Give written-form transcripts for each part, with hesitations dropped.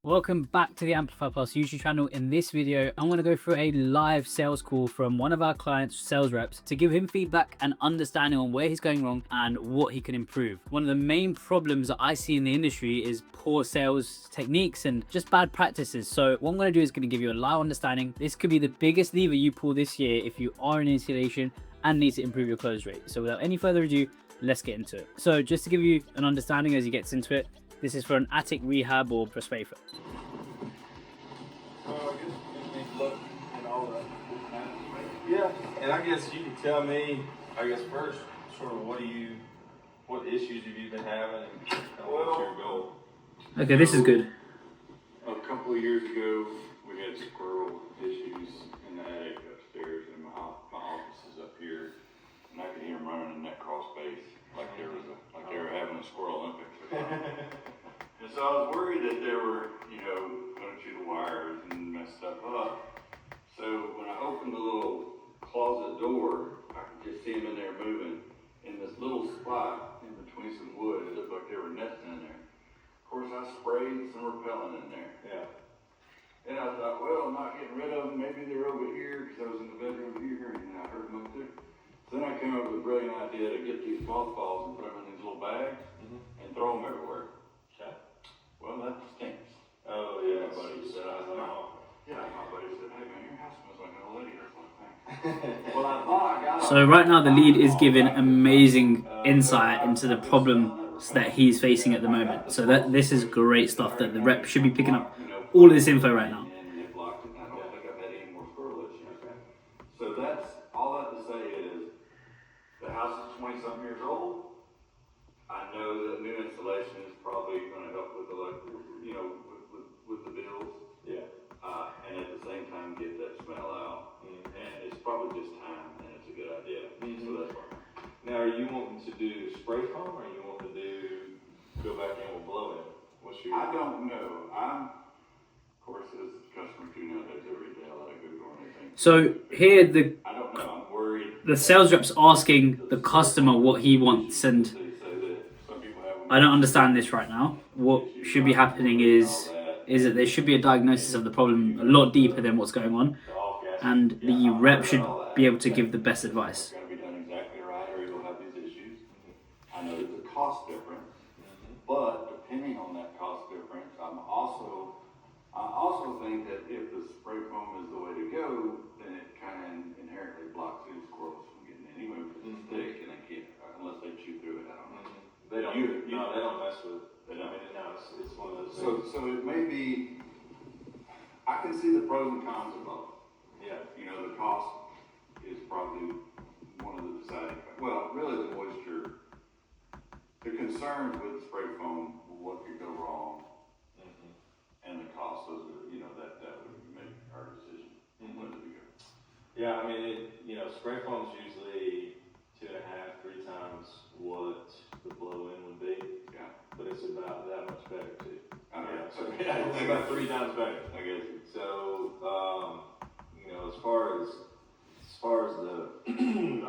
Welcome back to the Amplify Plus YouTube channel. In this video, I'm going to go through a live sales call from one of our clients' sales reps to give him feedback and understanding on where he's going wrong and what he can improve. One of the main problems that I see in the industry is poor sales techniques and just bad practices. So what I'm going to do is going to give you a live understanding. This could be the biggest lever you pull this year if you are in installation and need to improve your close rate. So without any further ado, let's get into it. So just to give you an understanding as he gets into it, this is for an attic rehab or for spray foam. I guess you need to look at all that. Yeah, and I guess you could tell me, I guess first, sort of what issues have you been having and kind of what's your goal? Okay, this is good. A couple of years ago, we had squirrel issues in the attic upstairs, and my office is up here, and I could hear them running in that crawl space like they were having a squirrel Olympics. And so I was worried that they were, going through the wires and mess stuff up. So when I opened the little closet door, I could just see them in there moving. In this little spot in between some wood, it looked like they were nesting in there. Of course, I sprayed some repellent in there. Yeah. And I thought, well, I'm not getting rid of them. Maybe they're over here because I was in the bedroom here and I heard them up there. So then I came up with a brilliant idea to get these mothballs and put them in these little bags and throw them everywhere. Okay. Well, that stinks. Oh, yeah. My buddy said, my buddy said, hey man, your house smells like an old lady or something. Well, I thought I got So right now the lead is giving amazing insight into the problems that he's facing at the moment. So this is great stuff that the rep should be picking up all of this info right now. And it blocked it. I don't think I've had any more squirrel issues. So that's all that to say is the house is 20-something years old. I know that new installation is probably going to help with with the bills. Yeah. And at the same time get that smell out. And it's probably just time, and it's a good idea. So that's why. Now, are you wanting to do spray foam or you want to go back in with blow in? What's your... I don't know. Of course, as a customer too nowadays at retail, I Google or anything. So here I don't know. I'm worried. the sales rep's asking the customer what he wants, and They say that some people have. I don't understand this right now. What should be happening is that there should be a diagnosis of the problem a lot deeper than what's going on, and the rep should be able to give the best advice. It's going to be done exactly right, or you'll have these issues. I know there's a cost difference, but depending on that cost difference, I also think that if the spray foam is the way to go, then it kind of inherently blocks these squirrels from getting in anyway because it's thick and they can't, unless they chew through it. I don't know. They don't. They don't mess with it. They don't. I mean, no, it's one of those things. So it may be. I can see the pros and cons of both. Yeah. The cost is probably one of the deciding. Well, really, the moisture. The concerns with the spray foam, what could go wrong, and the cost. Those are, that would make our decision whether to go. Yeah, I mean, spray foam's usually 2.5, 3 times what the blow-in would be. Yeah. But it's about that much better too. So It's about 3 times better. I guess. So, as far as the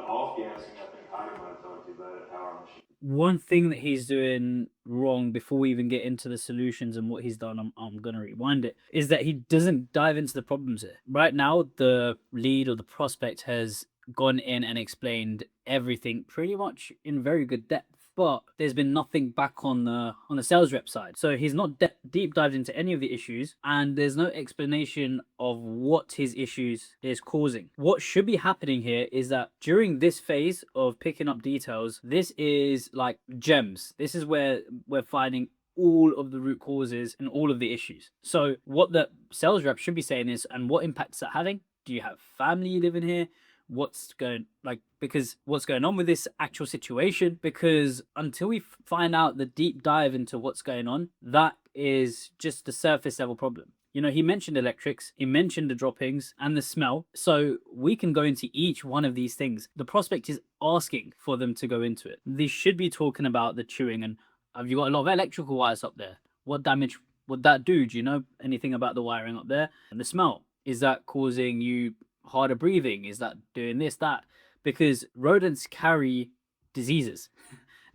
off gassing, I think Heidi might have talked to you about it, how our machine. One thing that he's doing wrong before we even get into the solutions and what he's done, I'm going to rewind it, is that he doesn't dive into the problems here. Right now, the lead or the prospect has gone in and explained everything pretty much in very good depth. But there's been nothing back on the sales rep side. So he's not deep dived into any of the issues, and there's no explanation of what his issues is causing. What should be happening here is that during this phase of picking up details, this is like gems. This is where we're finding all of the root causes and all of the issues. So what the sales rep should be saying is, and what impact is that having? Do you have family living here? What's going on with this actual situation? Because until we find out the deep dive into what's going on, that is just the surface level problem. He mentioned electrics, he mentioned the droppings and the smell. So we can go into each one of these things. The prospect is asking for them to go into it. They should be talking about the chewing and have you got a lot of electrical wires up there? What damage would that do? Do you know anything about the wiring up there? And the smell, is that causing you harder breathing? Is that doing this, that? Because rodents carry diseases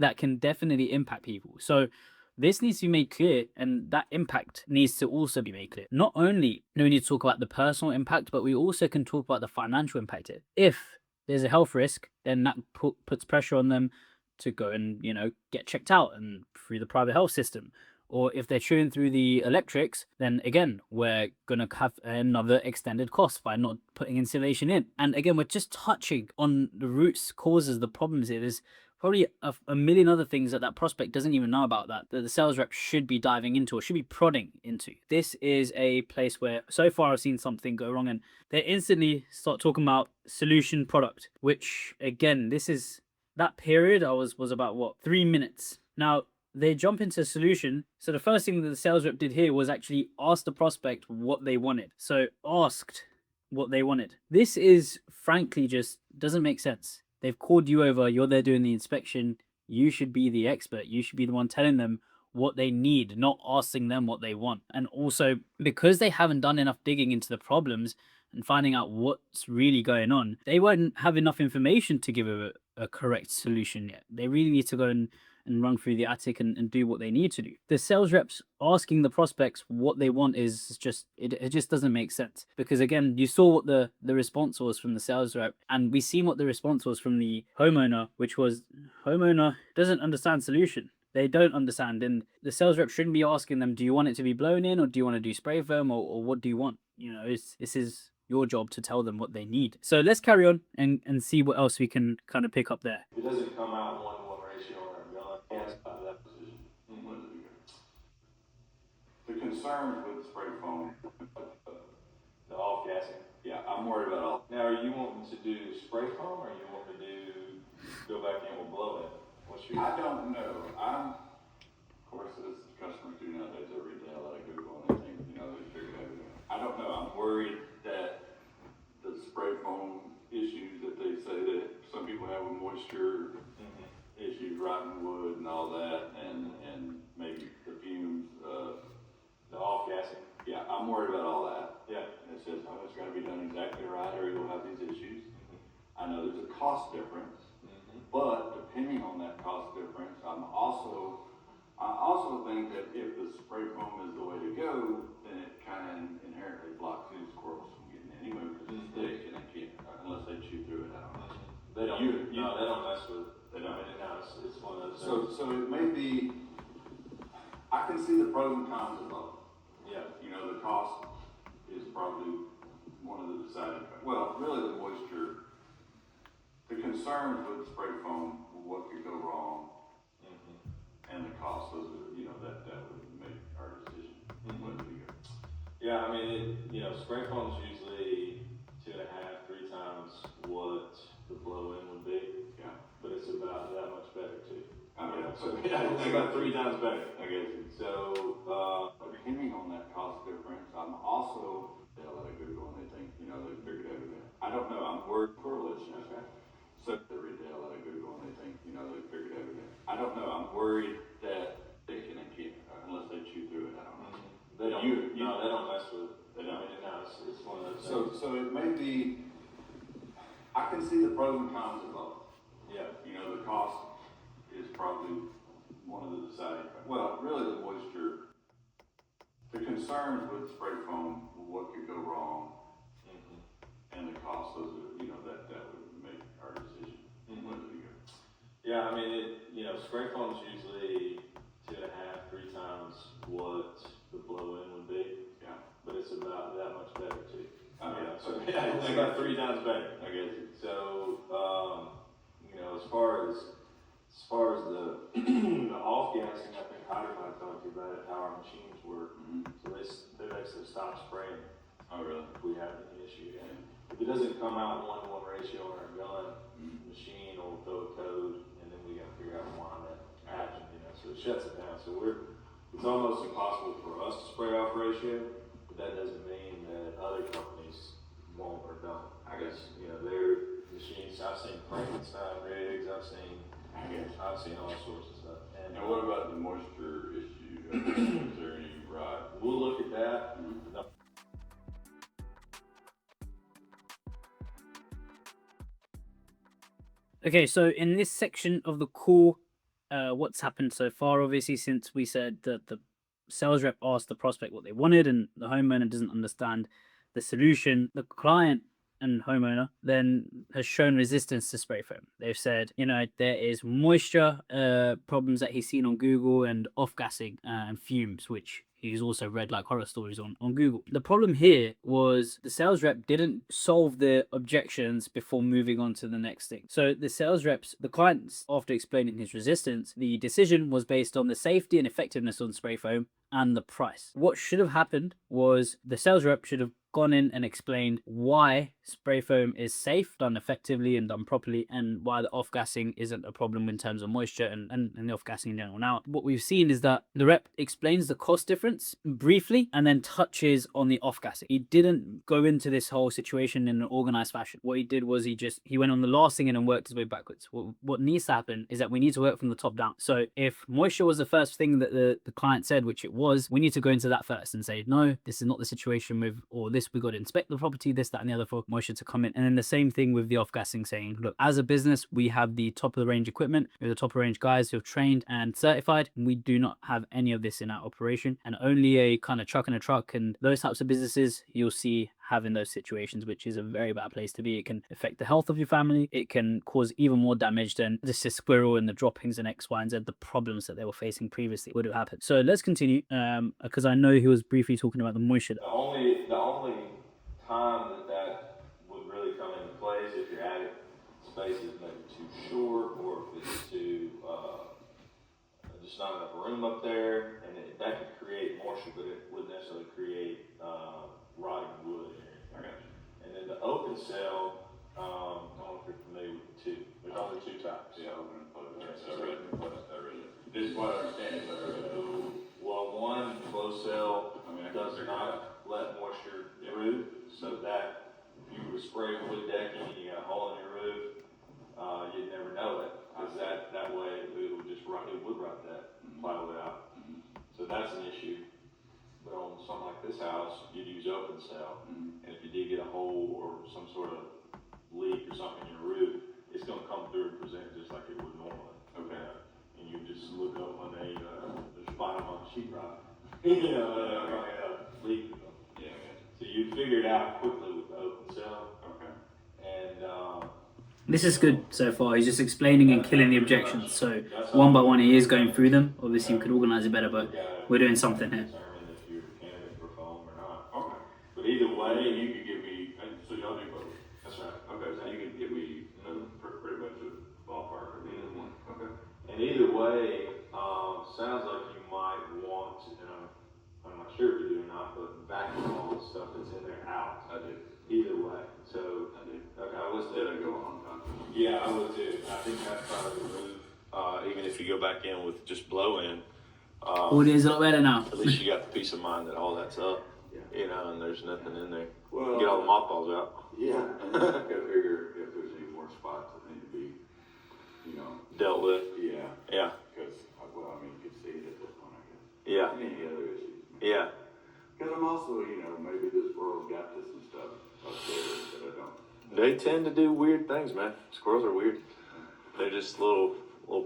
that can definitely impact people. So This needs to be made clear, and that impact needs to also be made clear. Not only do we need to talk about the personal impact, but we also can talk about the financial impact here. If there's a health risk, then that puts pressure on them to go and, get checked out and through the private health system. Or if they're chewing through the electrics, then again, we're going to have another extended cost by not putting insulation in. And again, we're just touching on the roots causes, the problems here. There's probably a million other things that prospect doesn't even know about that the sales rep should be diving into or should be prodding into. This is a place where so far I've seen something go wrong and they instantly start talking about solution product, which again, this is that period I was about 3 minutes. Now they jump into a solution. So the first thing that the sales rep did here was actually ask the prospect what they wanted. So asked what they wanted. This is frankly just doesn't make sense. They've called you over, you're there doing the inspection. You should be the expert. You should be the one telling them what they need, not asking them what they want. And also, because they haven't done enough digging into the problems and finding out what's really going on, they won't have enough information to give a correct solution yet. They really need to go and run through the attic and do what they need to do. The sales reps asking the prospects what they want is just, it just doesn't make sense. Because again, you saw what the response was from the sales rep, and we seen what the response was from the homeowner, which was homeowner doesn't understand solution. They don't understand, and the sales rep shouldn't be asking them, do you want it to be blown in, or do you want to do spray foam, or what do you want? This is your job to tell them what they need. So let's carry on and see what else we can kind of pick up there. It doesn't come out 1-to-1 ratio on our gun. Yes, out of that position. The concerns with spray foam, The off gassing. yeah, I'm worried about all. Now, are you wanting to do spray foam, or you want to go back in with blow it? What's your? I don't know. Of course, as customers do nowadays, they read the hell out of Google and they think, they figure it out. I don't know. I'm worried that the spray foam issues that they say that some people have with moisture issues, rotten wood and all that, and maybe the fumes, The off gassing. yeah, I'm worried about all that. Yeah. And it says, it's gotta be done exactly right or you'll have these issues. I know there's a cost difference, but depending on that cost difference, I also think that if the spray foam is the way to go, then it kind of inherently blocks these squirrels from getting in anyway because it's thick and they can't, unless they chew through it, I don't know. They don't. No, they don't mess with it. They don't. No, it's one of those. So it may be, I can see the pros and cons of both. Yeah. The cost is probably one of the deciding factors. Well, really the moisture, the concerns with spray foam, what could go wrong, and the cost, those are, that would make our decision whether to go. Yeah, I mean, spray foam's usually 2.5, 3 times what the blow-in would be. Yeah. But it's about that much better too. It's about 3 times better. I guess. So, depending on that cost difference, I'm also, they let it Google and they think, they figured everything. I don't know, I'm worried privilege. Okay. So they read the hell out of Google and they think, they figured everything. I don't know, I'm worried that they can't, unless they chew through it, I don't know. They don't. No, they don't mess with it. They don't. No, it's one of those things. So it may be, I can see the pros and cons of both. Yeah. The cost is probably one of the deciding factors. Well, really the moisture, the concerns with spray foam, what could go wrong, and the cost, those are, that would make our decision whether to go. Yeah, I mean, spray foam's usually 2.5, 3 times what the blow-in would be. Yeah. But it's about that much better too. It's about 3 times better. I guess. So, as far as the the off gassing, I think Hyder might talk to you about it, how our machines work. So they basically stop spraying. Oh, really? If we have any issue. And if it doesn't come out 1-to-1 ratio on our gun, machine will throw a code, and then we got to figure out why that happened. So it shuts it down. So it's almost impossible for us to spray off ratio, but that doesn't mean that other companies won't or don't. I guess. Their machines, I've seen Frankenstein rigs, I've seen all sorts of stuff. And Now, what about the moisture issue? Is there any right? we'll look at that. Okay, so in this section of the call, what's happened so far, obviously, since we said that the sales rep asked the prospect what they wanted and the homeowner doesn't understand the solution, the client and homeowner then has shown resistance to spray foam. They've said, there is moisture problems that he's seen on Google and off-gassing and fumes, which he's also read like horror stories on Google. The problem here was the sales rep didn't solve the objections before moving on to the next thing. So the clients, after explaining his resistance, the decision was based on the safety and effectiveness on spray foam and the price. What should have happened was the sales rep should have gone in and explained why spray foam is safe, done effectively and done properly, and why the off-gassing isn't a problem in terms of moisture and the off-gassing in general. Now, what we've seen is that the rep explains the cost difference briefly and then touches on the off-gassing. He didn't go into this whole situation in an organized fashion. What he did was he went on the last thing and worked his way backwards. What needs to happen is that we need to work from the top down. So if moisture was the first thing that the client said, which it was, we need to go into that first and say, no, this is not the situation with, or this, we got to inspect the property, this, that, and the other for moisture to come in. And then the same thing with the off-gassing, saying, look, as a business, we have the top of the range equipment, we have the top of the range guys who are trained and certified, and we do not have any of this in our operation. And only a kind of truck and a truck and those types of businesses you'll see having those situations, which is a very bad place to be. It can affect the health of your family. It can cause even more damage than just a squirrel and the droppings and X, Y, and Z, the problems that they were facing previously would have happened. So let's continue, because I know he was briefly talking about the moisture. The only time that would really come into play is if your attic space is maybe too short, or if it's too just not enough room up there, and that could create moisture, but it wouldn't necessarily create rotting wood. And then the open cell, I don't know if you're familiar with the two. There's only two types. Yeah, open and closed. This is what I understand. Well, one closed cell does not let moisture through, so that if you were to spray wood decking and you got a hole in your roof, you'd never know it, because that way it would just rot, it would rot that plywood out. So that's an issue. But on something like this house, you'd use open cell, and if you did get a hole or some sort of leak or something in your roof, it's going to come through and present just like it would normally. Okay. And you just look up when there's bottom on the sheetrock, leak. Yeah. So you figure it out quickly with the open cell. Okay. And This is good so far. He's just explaining and killing the objections. So one by one, he is going through them. Obviously, we could organize it better, but we're doing something here. determine if you're a candidate for foam or not. Okay. But either way, You could give me, so y'all do both? that's right. Okay, so you can give me, pretty much a ballpark of either one. Okay. And either way, sounds like you might want to, I'm not sure if you do or not, but vacuum all the stuff that's in there out. I do. Either way. So, I do. okay, I was Let it go on time. Yeah, I would too. I think that's probably the move. Even if you go back in with just blow in, Audio is a lot better now. at least you got the peace of mind that all that's up, Yeah. and there's nothing in there. Well, Get all the mothballs out, yeah, and I gotta figure if there's any more spots that need to be, dealt with. yeah, Yeah, because, well, I mean, you can see it at this point, I guess. yeah, Any other issues? yeah. Because I'm also, maybe this world's got this and stuff upstairs that I don't. They tend to do weird things, man. Squirrels are weird. They're just little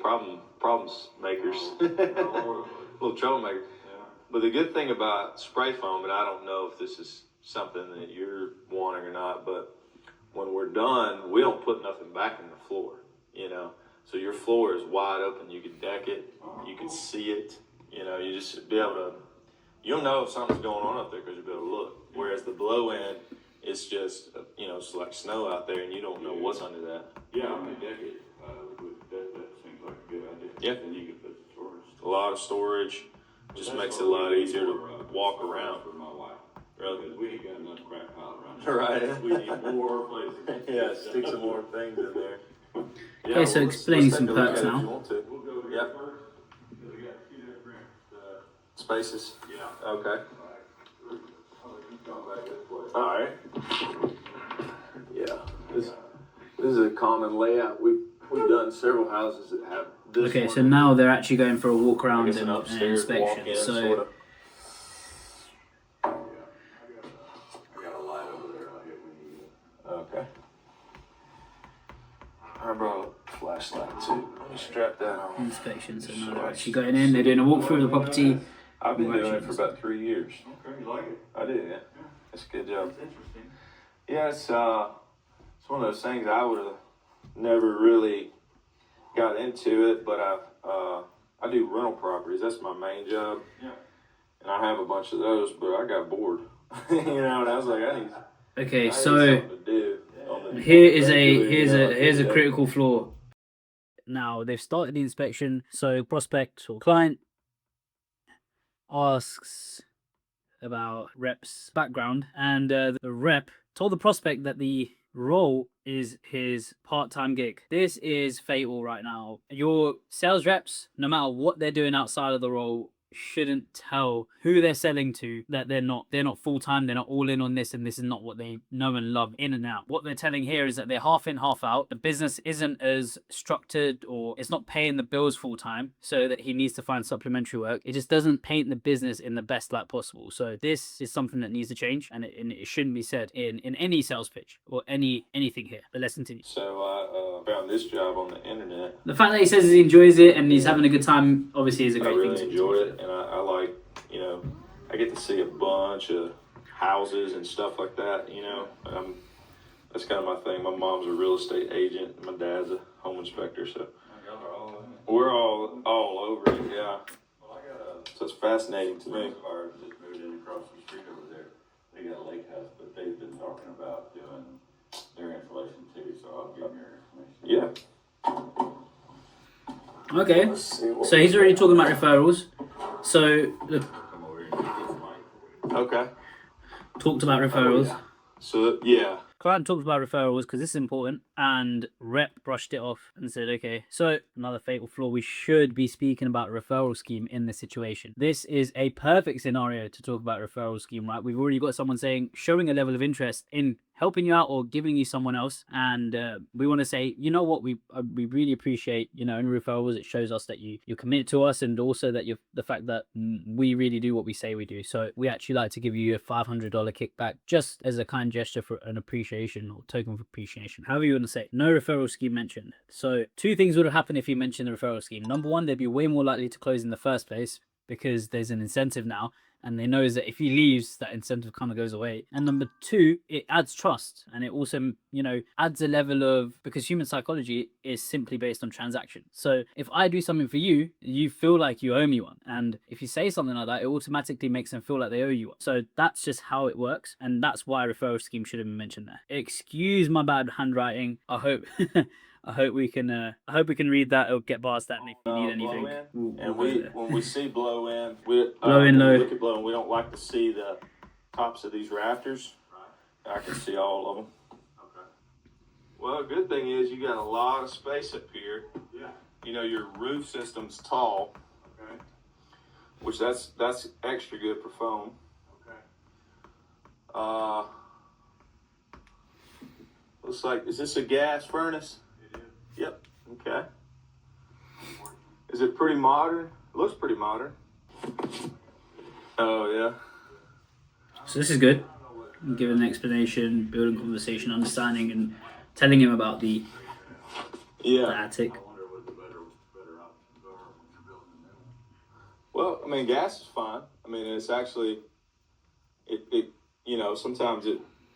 problems makers, little troublemakers. Yeah. But the good thing about spray foam, and I don't know if this is something that you're wanting or not, but when we're done, we don't put nothing back in the floor, So your floor is wide open. You can deck it, you can see it, you just be able to, you'll know if something's going on up there because you'll be able to look. Whereas the blow in, it's just, it's like snow out there and you don't know what's under that. Yeah, I mean, deck it, that seems like a good idea. Yeah. And you can put storage. A lot of storage, just makes it a lot easier to walk around. For my wife. Really? Because we ain't got enough crap piled around. Right. We need more places. Yeah, stick some more things in there. Okay, so explaining some perks now. We'll go here Yep. first, because we got two different, Spaces. yeah. Okay. You come back this way. All right. Yeah. This is a common layout. We've done several houses that have this. Okay, one. so now they're actually going for a walk I around guess and an an upstairs inspection. walk-in, So sorta. Yeah, I got a light over there, I'll hit when you need it. Okay. I brought a flashlight too. strap that on. Inspection. So now they're actually going in. They're doing a walkthrough of the property. I've been doing it for about 3 years. Okay, you like it? I do, yeah. It's a good job. That's interesting. Yeah, it's one of those things I would have never really got into it, but I do rental properties. That's my main job. Yeah. And I have a bunch of those, but I got bored. You know, and I was like, Okay, I so need something to do on the here's a critical flaw. Now they've started the inspection, so prospect or client asks about rep's background, and the rep told the prospect that the role is his part-time gig. This is fatal right now. Your sales reps, no matter what they're doing outside of the role, shouldn't tell who they're selling to that they're not full-time, they're not all in on this, and this is not what they know and love in and out. What they're telling here is that they're half in, half out. The business isn't as structured, or it's not paying the bills full-time, so that he needs to find supplementary work. It just doesn't paint the business in the best light possible. So this is something that needs to change, and it shouldn't be said in any sales pitch or anything here. But let's continue. So I found this job on the internet. The fact that he says he enjoys it and he's having a good time obviously is a great I really thing to enjoy it, and I like, you know, I get to see a bunch of houses and stuff like that, you know. That's kind of my thing. My mom's a real estate agent, and my dad's a home inspector, so we're all over it, yeah. Well, I got So it's fascinating to me. friends of ours that moved in across the street over there. They got a lake house, but they've been talking about doing their insulation too, so I'll give them your information. Yeah. Okay, Let's see what so he's already talking about referrals. So look, Come over here and get this mic for you. Okay. talked about referrals. So yeah. Client talked about referrals because this is important, and rep brushed it off and said, okay, so another fatal flaw, we should be speaking about a referral scheme in this situation. This is a perfect scenario to talk about a referral scheme, right? We've already got someone saying, showing a level of interest in helping you out or giving you someone else, and we want to say, you know what, we really appreciate, you know, in referrals it shows us that you're committed to us, and also that the fact that we really do what we say we do. So we actually like to give you a $500 kickback just as a kind gesture for an appreciation or token of appreciation, however you want to say it. No referral scheme mentioned. So two things would have happened if you mentioned the referral scheme. Number one, they'd be way more likely to close in the first place because there's an incentive now, and they know that if he leaves, that incentive kind of goes away. And number two, it adds trust, and it also, you know, adds a level of, because human psychology is simply based on transaction. So if I do something for you, you feel like you owe me one, and if you say something like that, it automatically makes them feel like they owe you one. So that's just how it works, and that's why a referral scheme should have been mentioned there. Excuse my bad handwriting. I hope I hope we can read that or get past that, and if you need anything, When we see blow in, Blow in low. look at blow in, we don't like to see the tops of these rafters. Right. I can see all of them. Okay. Well, the good thing is you got a lot of space up here. Yeah. You know, your roof system's tall, Okay. which that's extra good for foam. Okay. Looks like, is this a gas furnace? It is. Yep. Okay. Is it pretty modern? It looks pretty modern. Oh yeah. So this is good. Give an explanation, building conversation, understanding, and telling him about the attic. I wonder what the better options are when you're building a new one. Well, I mean, gas is fine. I mean, it's actually, it you know, sometimes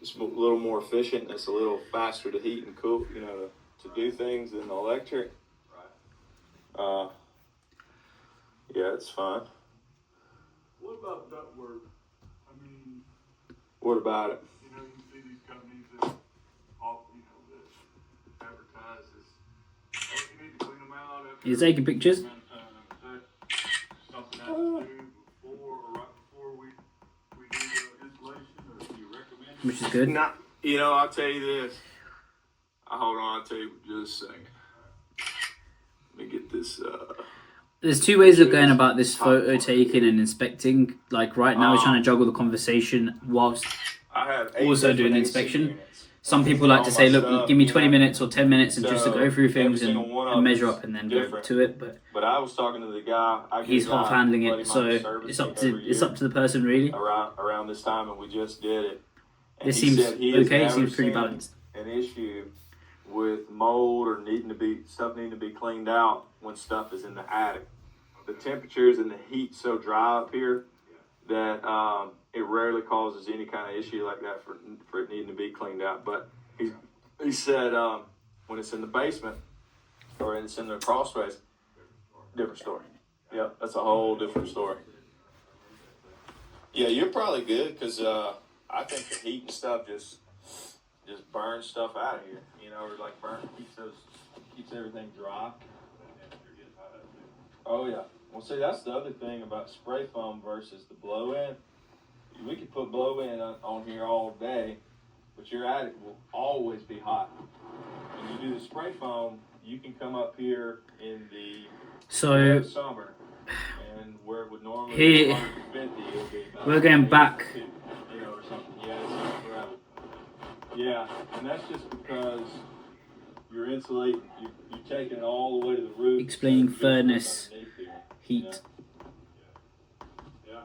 it's a little more efficient. And it's a little faster to heat and cool, you know, to do things than the electric. Right. Yeah, it's fine. What about ductwork? I mean, What about it? you know, you see these companies that that advertise this. Oh, you need to clean them out. After You're taking pictures? Is that something I have to do before or right before we do the installation, or do you recommend it? Which is good. Not, you know, I'll tell you this. Hold on, I'll tell you just a second. Let me get this. There's two ways of going about this photo taking and inspecting. Like right now, he's trying to juggle the conversation whilst I have also doing the inspection. Some people like to say, look, give me 20 minutes or 10 minutes and just to go through things and measure up and then go to it. But I was talking to the guy. He's half handling it, so it's up to the person really. Around this time, and we just did it. And This he seems said he has okay. never Seems pretty seen balanced. An issue with mold or needing to be cleaned out when stuff is in the attic. The temperatures and the heat so dry up here that it rarely causes any kind of issue like that for it needing to be cleaned out. But he said when it's in the basement or it's in the crawl space, different story. Yep, that's a whole different story. Yeah, you're probably good because I think the heat and stuff just burns stuff out of here, you know, or like keeps everything dry. Oh yeah. Well, see, that's the other thing about spray foam versus the blow-in. We could put blow-in on here all day, but your attic will always be hot. When you do the spray foam, you can come up here in the summer, and where it would normally be 150, it'll be about we're going back. You know, or something. Yeah, it's not forever. Yeah, and that's just because you're insulating. You're taking it all the way to the roof. Explaining furnace heat. Yeah.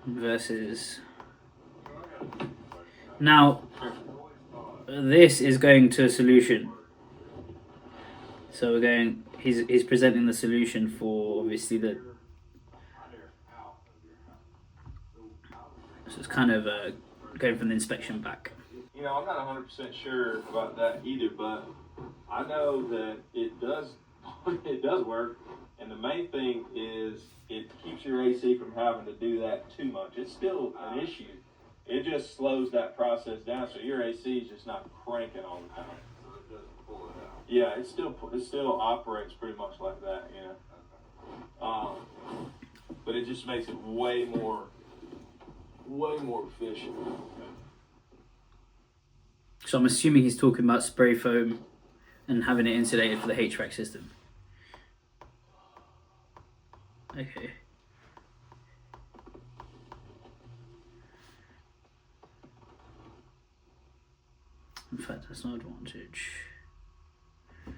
Versus now this is going to a solution, so we're going he's presenting the solution for obviously so it's kind of going from the inspection back. You know, I'm not 100% sure about that either, but I know that it does work, and the main thing is it keeps your AC from having to do that too much. It's still an issue. It just slows that process down, so your AC is just not cranking all the time. So it doesn't pull it out. Yeah, it still operates pretty much like that, you know. But it just makes it way more efficient. So I'm assuming he's talking about spray foam and having it insulated for the HVAC system. Okay. In fact, that's no advantage. You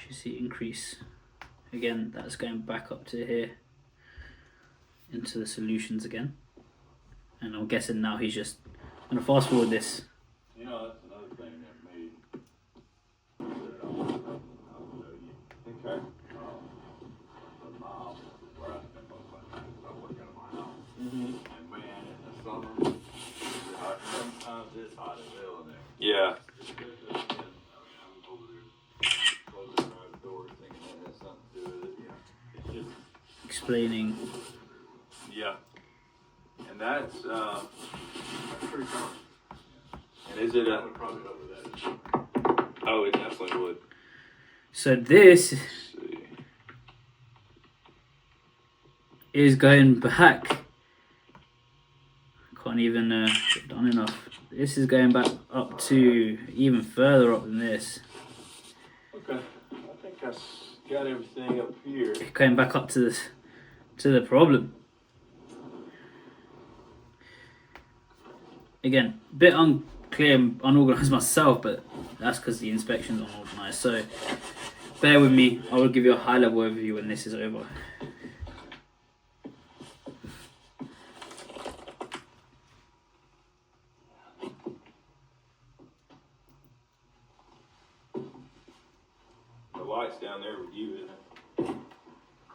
should see increase. Again, that's going back up to here into the solutions again. And I'm guessing now he's just going to fast forward this. You know, that's another thing that made that I'll show you. Okay. My house, where I spend most of my time, I work out of my house. Mm-hmm. And man, in the summer, sometimes it's hot as hell in there. Yeah. I'm over there closing the garage door, thinking that has something to do with it. Yeah. It's just Explaining. Yeah. And that's pretty common. And is it that would probably help with that. Oh, it definitely would. So this Let's see. is going back. Can't even get done enough. This is going back up to even further up than this. Okay. I think I got everything up here. Going back up to this, to the problem. Again, a bit unclear, unorganized myself, but that's because the inspection's unorganized. So bear with me. I will give you a high level overview when this is over. The light's down there with you, isn't it?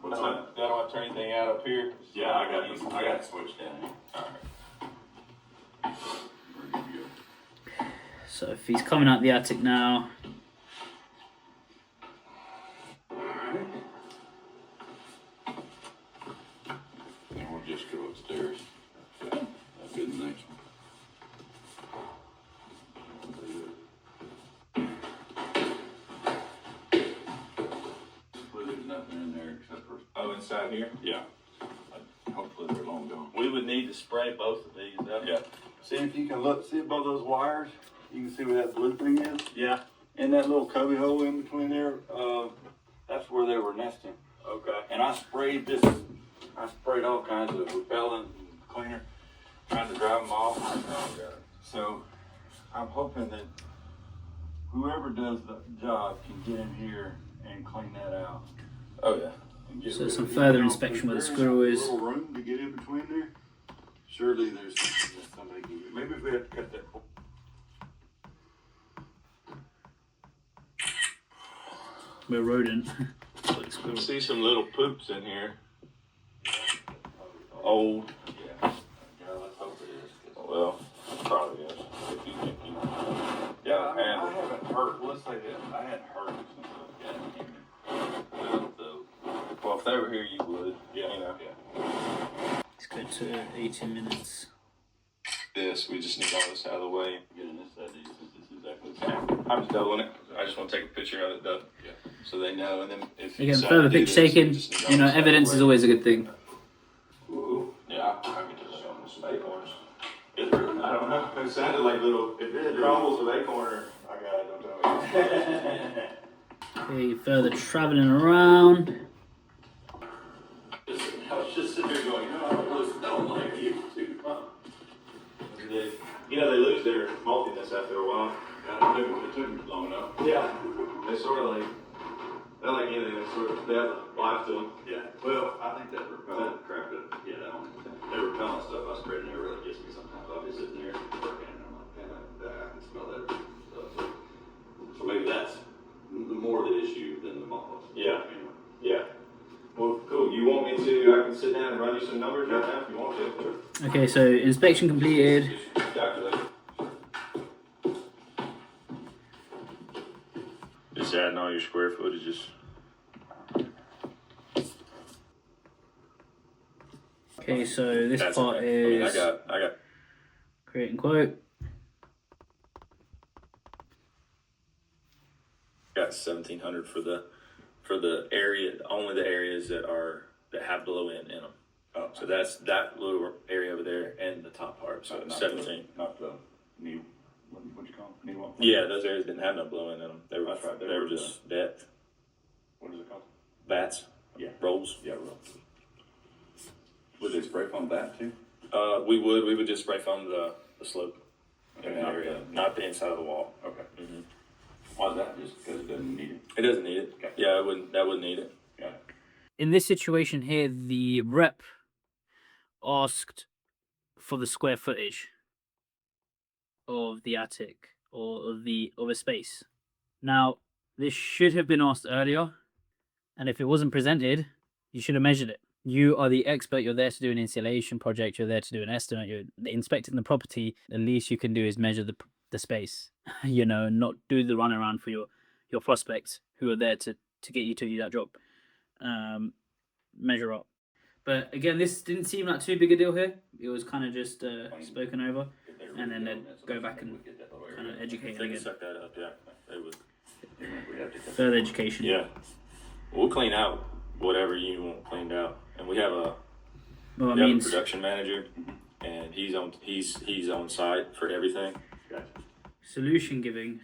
What's I that? don't have to turn anything out up here. Yeah, I got it switched down here. All right. We're good to go. So if he's coming out the attic now, And we'll just go upstairs. That'll be the next one. Hopefully there's nothing in there except for, Oh, inside here? yeah. Hopefully they're long gone. We would need to spray both of these. Yeah. See if you can look, see above those wires, you can see where that blue thing is? Yeah. In that little cubby hole in between there, that's where they were nesting. Okay. And I sprayed all kinds of repellent and cleaner, trying to drive them off. So I'm hoping that whoever does the job can get in here and clean that out. Oh, yeah. So some further inspection where the squirrel is. Little room to get in between there. Surely there's something that somebody can do. Maybe if we had to cut that. We're rodent. I see some little poops in here. Old. Yeah, let's hope it is. Well, probably is. If you think you. Yeah, I haven't heard, let's say this, I hadn't heard of some of Well, if they were here, you would. Yeah, You know. yeah. Let's go to 18 minutes. This, we just need all this out of the way. Getting this idea, since this is exactly the same. I'm just doubling it. I just want to take a picture of it, though. Yeah. So they know. And then if you Again, decide further to do picture this, we taken. just need all You know, this out of the evidence way. is always a good thing. Ooh, yeah, I can just show them the snake ones. I don't know. It sounded like little. If it crumbles with acorn, I got it. Don't tell me. Okay, further traveling around. I was just sitting there going, no, I don't like you too. You know, they lose their maltiness after a while. God, it took me long enough. Yeah. They sort of like, they're like anything, they have life to them. Yeah, well, I think that repellent crap, yeah, that repellent stuff I sprayed in there really gets me sometimes. I'll be sitting there working and I'm like, man, I can smell that stuff. So maybe that's the more the issue than the moth. Yeah. Anyway. Yeah. Well, cool. You want me to, I can sit down and run you some numbers right now if you want to. Okay, so inspection completed. Calculate. Just adding all your square footages. Okay, so this That's part okay. is I got create and quote. 1,700 for the area, only the areas that have blow in them. Oh, So that's that little area over there and the top part. So not 17. Not the new, what'd you call it? New one? Yeah, those areas didn't have no blow in them. They were That's right, they they were were just depth What is it called? bats. Yeah. Rolls. Yeah, real. Would they spray foam that too? We would just spray foam the slope in Okay, that not area, the- not the inside of the wall. Okay. Mm-hmm. Why is that? Just because it doesn't need it? It doesn't need it. Okay. Yeah, that wouldn't need it. Got it. In this situation here, the rep asked for the square footage of the attic or of a space. Now, this should have been asked earlier, and if it wasn't presented, you should have measured it. You are the expert. You're there to do an installation project. You're there to do an estimate. You're inspecting the property. The least you can do is measure the space, you know, and not do the runaround for your prospects who are there to get you to do that job. Measure up. But again, this didn't seem like too big a deal here. It was kind of just spoken over, and then they'd go back and kind of educate If they can again. suck that up, yeah, they would. Further education. Yeah, we'll clean out whatever you want cleaned out, and we have a Well, it we have a means production manager, and he's on site for everything. Gotcha. solution giving.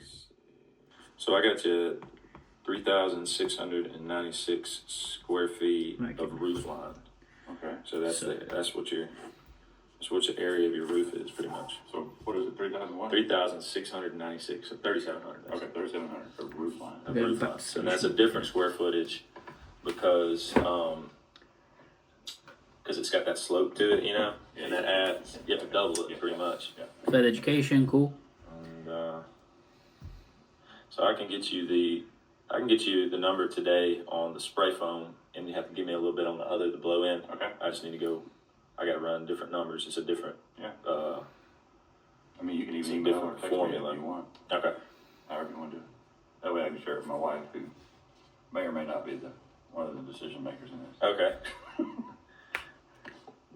So I got you 3,696 square feet Okay. of roof line. Okay. So that's what your area of your roof is pretty much. So what is it? 3,000 what? 3,696, so 3,700. Okay, 3,700 for roof line. Okay, Roof back line. to And that's a different square footage because it's got that slope to it, you know, and that adds, you have to double it pretty much. Yeah. Further education, cool. And so I can get you the number today on the spray foam, and you have to give me a little bit on the blow in. Okay. I just need to go. I got to run different numbers. It's a different. Yeah. Uh, I mean, you can It's a even email or different text me formula. if you want, okay. however you want to do it. That way I can share it with my wife, who may or may not be one of the decision makers in this. Okay.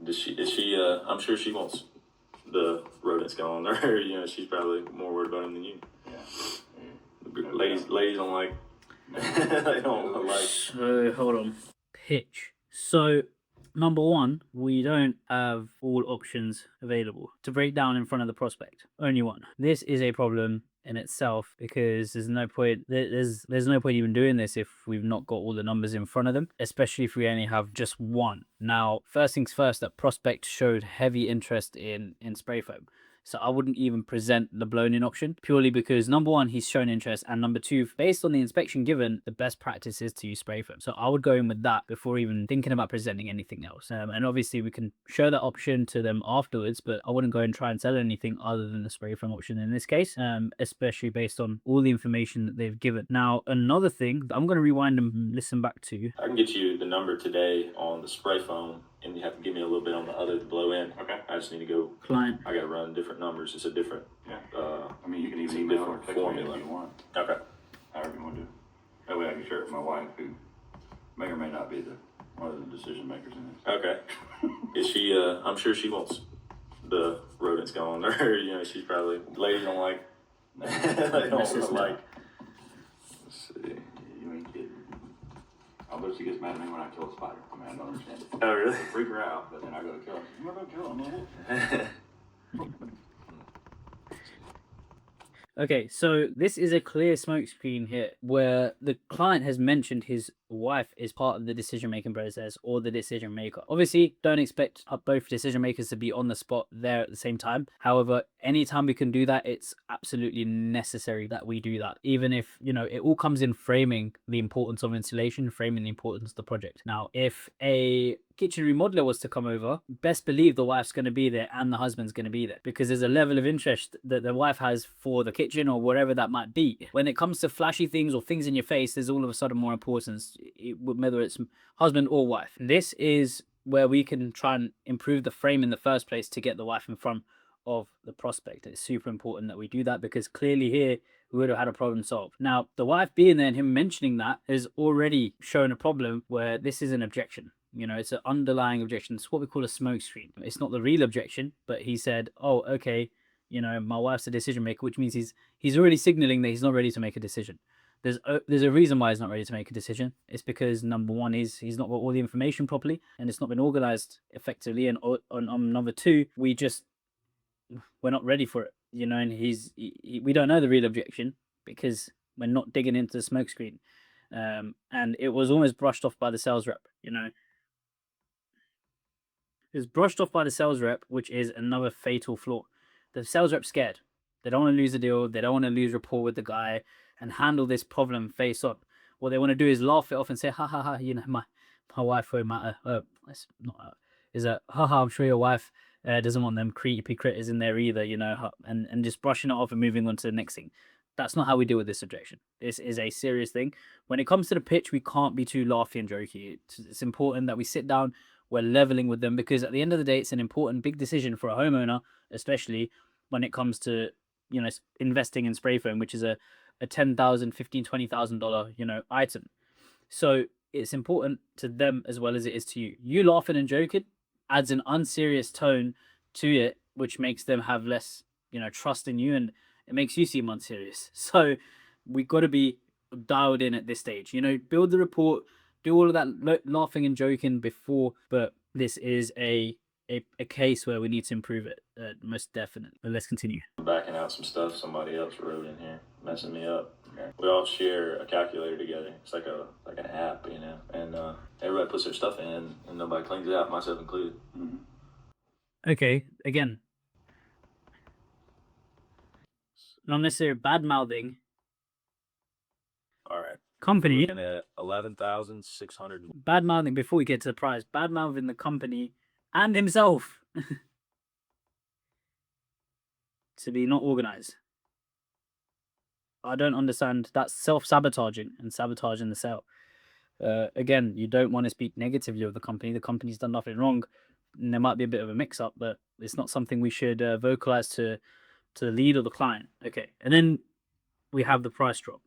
Is she? I'm sure she wants the rodents gone. Or she's probably more worried about them than you. Yeah. Ladies don't like. They don't like. So hold on. Pitch. So number one, we don't have all options available to break down in front of the prospect. Only one. This is a problem in itself because there's no point even doing this if we've not got all the numbers in front of them, especially if we only have just one. Now, first things first, that prospect showed heavy interest in spray foam. So I wouldn't even present the blown-in option, purely because number one, he's shown interest, and number two, based on the inspection given, the best practice is to use spray foam. So I would go in with that before even thinking about presenting anything else. And obviously we can show that option to them afterwards, but I wouldn't go and try and sell anything other than the spray foam option in this case, especially based on all the information that they've given. Now, another thing, I'm going to rewind and listen back to. I can get you the number today on the spray foam, and you have to give me a little bit on the other blow in. Okay. I just need to go. Client. I got to run different numbers. It's a different. Yeah. I mean, you can it's even a email or different text me formula. if you want. Okay. However you want to do it. That way I can share it with my wife, who may or may not be one of the decision makers in this. Okay. Is she? I'm sure she wants the rodents gone, or she's probably ladies don't like. They don't like. Let's see. You ain't kidding. Although she gets mad at me when I kill a spider. I mean, I don't understand it. Oh really? Freak her out, but then I go to kill her. I'm not gonna kill him. Okay, so this is a clear smoke screen here where the client has mentioned his wife is part of the decision making process or the decision maker. Obviously, don't expect both decision makers to be on the spot there at the same time. However, anytime we can do that, it's absolutely necessary that we do that. Even if, it all comes in framing the importance of installation, framing the importance of the project. Now, if a kitchen remodeler was to come over, best believe the wife's going to be there and the husband's going to be there, because there's a level of interest that the wife has for the kitchen or whatever that might be. When it comes to flashy things or things in your face, there's all of a sudden more importance, whether it's husband or wife. This is where we can try and improve the frame in the first place to get the wife in front of the prospect. It's super important that we do that, because clearly here we would have had a problem solved. Now, the wife being there and him mentioning that has already shown a problem where this is an objection. It's an underlying objection. It's what we call a smoke screen. It's not the real objection, but he said, oh, okay, my wife's a decision maker, which means he's already signaling that he's not ready to make a decision. There's a reason why he's not ready to make a decision. It's because number one is he's not got all the information properly, and it's not been organized effectively. And on number two, we're not ready for it, and we don't know the real objection because we're not digging into the smoke screen. And it was almost brushed off by the sales rep, It was brushed off by the sales rep, which is another fatal flaw. The sales rep's scared. They don't want to lose the deal. They don't want to lose rapport with the guy and handle this problem face up. What they want to do is laugh it off and say, ha ha ha, my wife won't matter. It's not, is that, haha, I'm sure your wife doesn't want them creepy critters in there either, and just brushing it off and moving on to the next thing. That's not how we deal with this objection. This is a serious thing. When it comes to the pitch, we can't be too laughy and jokey. It's important that we sit down, we're leveling with them, because at the end of the day, it's an important big decision for a homeowner, especially when it comes to, investing in spray foam, which is a $10,000, $15,000, $20,000, item. So it's important to them as well as it is to you. You laughing and joking adds an unserious tone to it, which makes them have less, trust in you, and it makes you seem unserious. So we got to be dialed in at this stage. Build the report, do all of that laughing and joking before, but this is a case where we need to improve it, most definitely. But let's continue. Backing out some stuff somebody else wrote in here, messing me up. We all share a calculator together. It's like an app, and everybody puts their stuff in, and nobody cleans it out, myself included. Mm-hmm. Okay, again, not necessarily bad mouthing. All right. Company. Looking at 11,600. Bad mouthing before we get to the price. Bad mouthing the company and himself to be not organized. I don't understand. That's self-sabotaging and sabotaging the sale. Again, you don't want to speak negatively of the company. The company's done nothing wrong. And there might be a bit of a mix-up, but it's not something we should vocalize to the lead or the client. Okay, and then we have the price drop.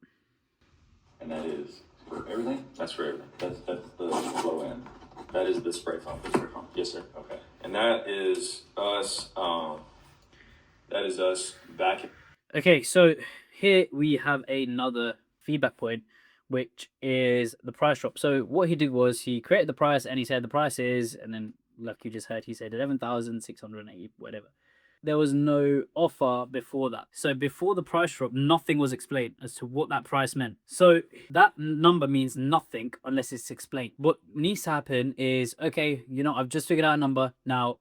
And that is for everything? That's for everything. That's the low end. That is the spray foam. The spray foam. Yes, sir. Okay. And that is us. That is us back. Okay, so here we have another feedback point, which is the price drop. So what he did was he created the price and he said the price is, and then like you just heard, he said 11,680, whatever. There was no offer before that. So before the price drop, nothing was explained as to what that price meant. So that number means nothing unless it's explained. What needs to happen is, okay, I've just figured out a number. Now,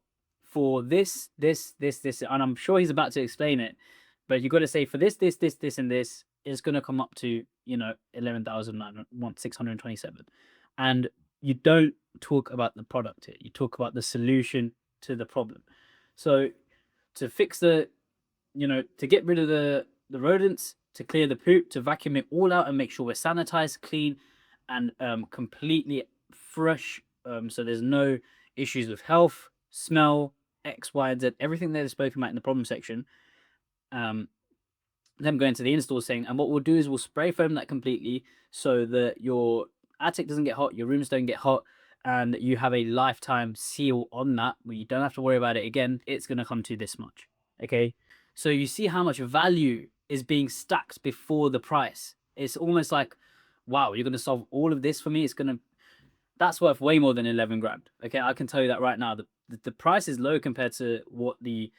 for this, and I'm sure he's about to explain it, but you got to say for this, and this, it's going to come up to, 11,627. And you don't talk about the product here. You talk about the solution to the problem. So to fix to get rid of the rodents, to clear the poop, to vacuum it all out and make sure we're sanitized, clean, and completely fresh. So there's no issues with health, smell, X, Y, and Z, everything that is spoken about in the problem section. Them going to the install saying, and what we'll do is we'll spray foam that completely so that your attic doesn't get hot, your rooms don't get hot, and you have a lifetime seal on that where you don't have to worry about it again. It's going to come to this much. Okay, so you see how much value is being stacked before the price. It's almost like, wow, you're going to solve all of this for me. That's worth way more than 11 grand. Okay, I can tell you that right now. The price is low compared to what the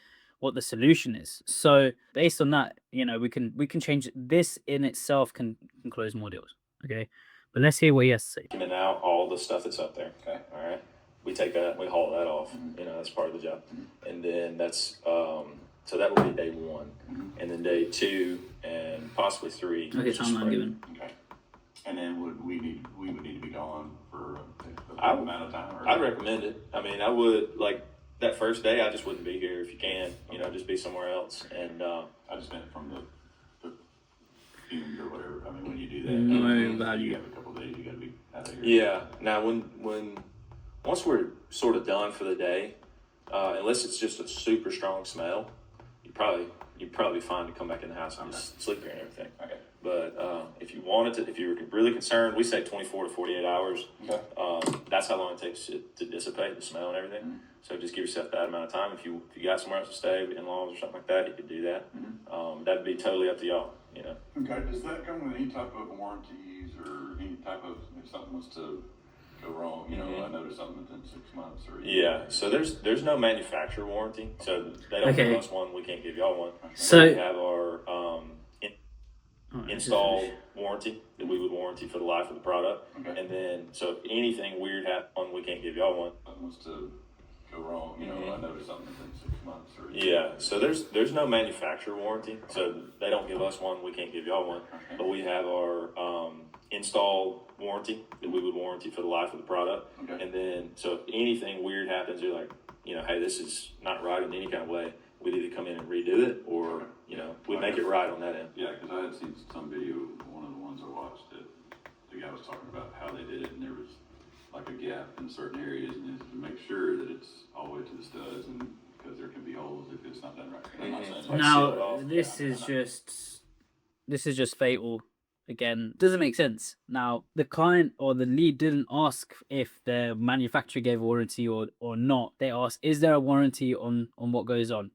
solution is. So based on that, we can change it. This in itself can close more deals. Okay, but let's hear what he has to say. And now all the stuff that's up there. Okay. All right. We take that, we haul that off. That's part of the job. And then that's so that would be day 1, and then day 2 and possibly 3. Okay, timeline given. Okay. And then we would need to be gone for a amount of time. Or... I'd recommend it. I mean, I would, like, that first day, I just wouldn't be here if you can. Just be somewhere else. And I just meant from the fumes or whatever. I mean, when you do that, no value. You have a couple of days, you got to be out of here. Yeah. Now, once we're sort of done for the day, unless it's just a super strong smell, you'd probably be fine to come back in the house and just sleep here and everything. Okay. But if you wanted to, if you were really concerned, we say 24 to 48 hours. Okay. That's how long it takes to dissipate the smell and everything. So just give yourself that amount of time. If you got somewhere else to stay, in-laws or something like that, you could do that. That'd be totally up to y'all. Okay. Does that come with any type of warranties or any type of, if something was to go wrong? I noticed something within 6 months or... Yeah. So there's no manufacturer warranty. So they don't give us one. We can't give y'all one. So we have our install warranty that we would warranty for the life of the product. Okay. And then, so if anything weird happened, we can't give y'all one. Something was to go wrong, I noticed something within 6 months or... Yeah, so there's no manufacturer warranty, so they don't give us one, we can't give y'all one. Okay. But we have our install warranty that we would warranty for the life of the product. Okay. And then, so if anything weird happens, you're like, hey, this is not right in any kind of way, we'd either come in and redo it, or, we'd make it right on that end. Yeah, because I had seen some video, one of the ones I watched, that the guy was talking about how they did it, and there was like a gap in certain areas, and to make sure that it's all the way to the studs, and because there can be holes if it's not done right. I'm not saying like now this is just fatal. Again, doesn't make sense. Now, the client or the lead didn't ask if the manufacturer gave a warranty or not. They asked, is there a warranty on what goes on?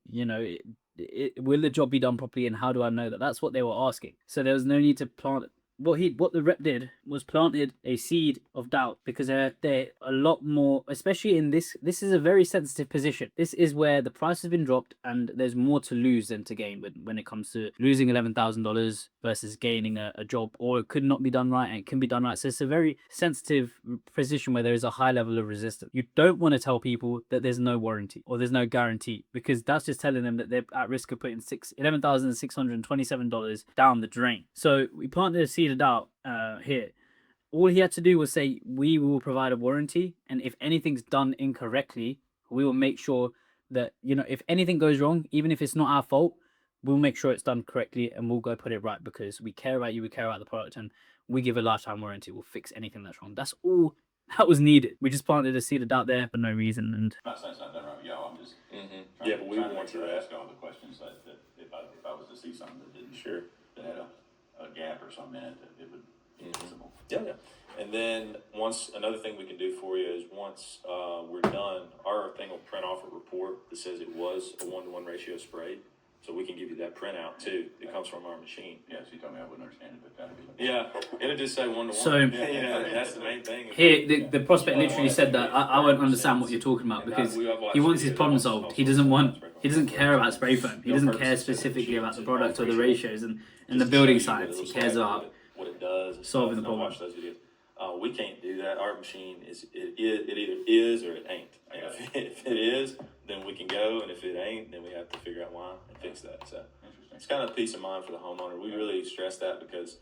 Will the job be done properly, and how do I know that? That's what they were asking. So there was no need to plant it. What the rep did was planted a seed of doubt, because they're a lot more, especially in this is a very sensitive position. This is where the price has been dropped and there's more to lose than to gain when it comes to losing $11,000 versus gaining a job, or it could not be done right and it can be done right. So it's a very sensitive position where there is a high level of resistance. You don't want to tell people that there's no warranty or there's no guarantee, because that's just telling them that they're at risk of putting $11,627 down the drain. So we planted a seed of doubt here. All he had to do was say, we will provide a warranty, and if anything's done incorrectly, we will make sure that, if anything goes wrong, even if it's not our fault, we'll make sure it's done correctly and we'll go put it right, because we care about you, we care about the product, and we give a lifetime warranty. We'll fix anything that's wrong. That's all that was needed. We just planted a seed of doubt there for no reason. And I'm not saying it's not done right with y'all, I'm just Yeah, but we trying to want make sure to I ask all the questions that if I was to see something that didn't that had a gap or something in it, that it would be visible. Yeah. And then another thing we can do for you is once we're done, our thing will print off a report that says it was a 1-to-1 ratio sprayed. So we can give you that printout too. It comes from our machine. Yeah, so you told me I wouldn't understand it, but that'd be... Yeah, it'll just say 1-to-1. So that's the main thing. Here, the prospect literally said that I won't understand what you're talking about, because he wants his problem solved. He doesn't care about spray foam. He doesn't care specifically about the product or the ratios and the building science. He cares about what it does, solving the problem. Watch those videos. We can't do that. Our machine it either is or it ain't. And if it is, then we can go, and if it ain't, then we have to figure out why and fix that. So it's kind of peace of mind for the homeowner. We really stress that because,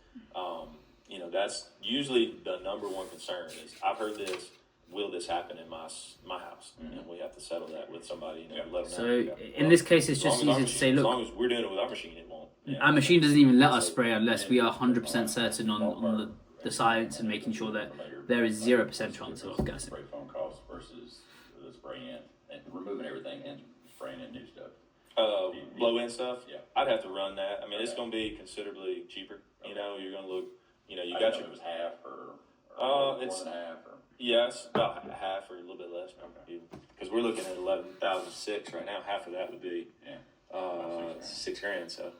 you know, that's usually the number one concern is I've heard this. Will this happen in my house? And we have to settle that with somebody. You know, let them So know. in this case, it's As long just as our easy to machine- say, as look, long as we're doing it with our machine, it won't. our machine doesn't even let us spray unless we are 100% certain on the science and making sure that there is 0% chance of gassing. Spray foam costs versus the spray in and removing everything and spraying in new stuff. Blow in stuff. Yeah. I'd have to run that. I mean, it's going to be considerably cheaper. You know, you're going to look. You know, you I got didn't your. know it was half or more It's than half or. yes, about half or a little bit less. Because we're looking at 11,006 right now. Half of that would be $6,000. So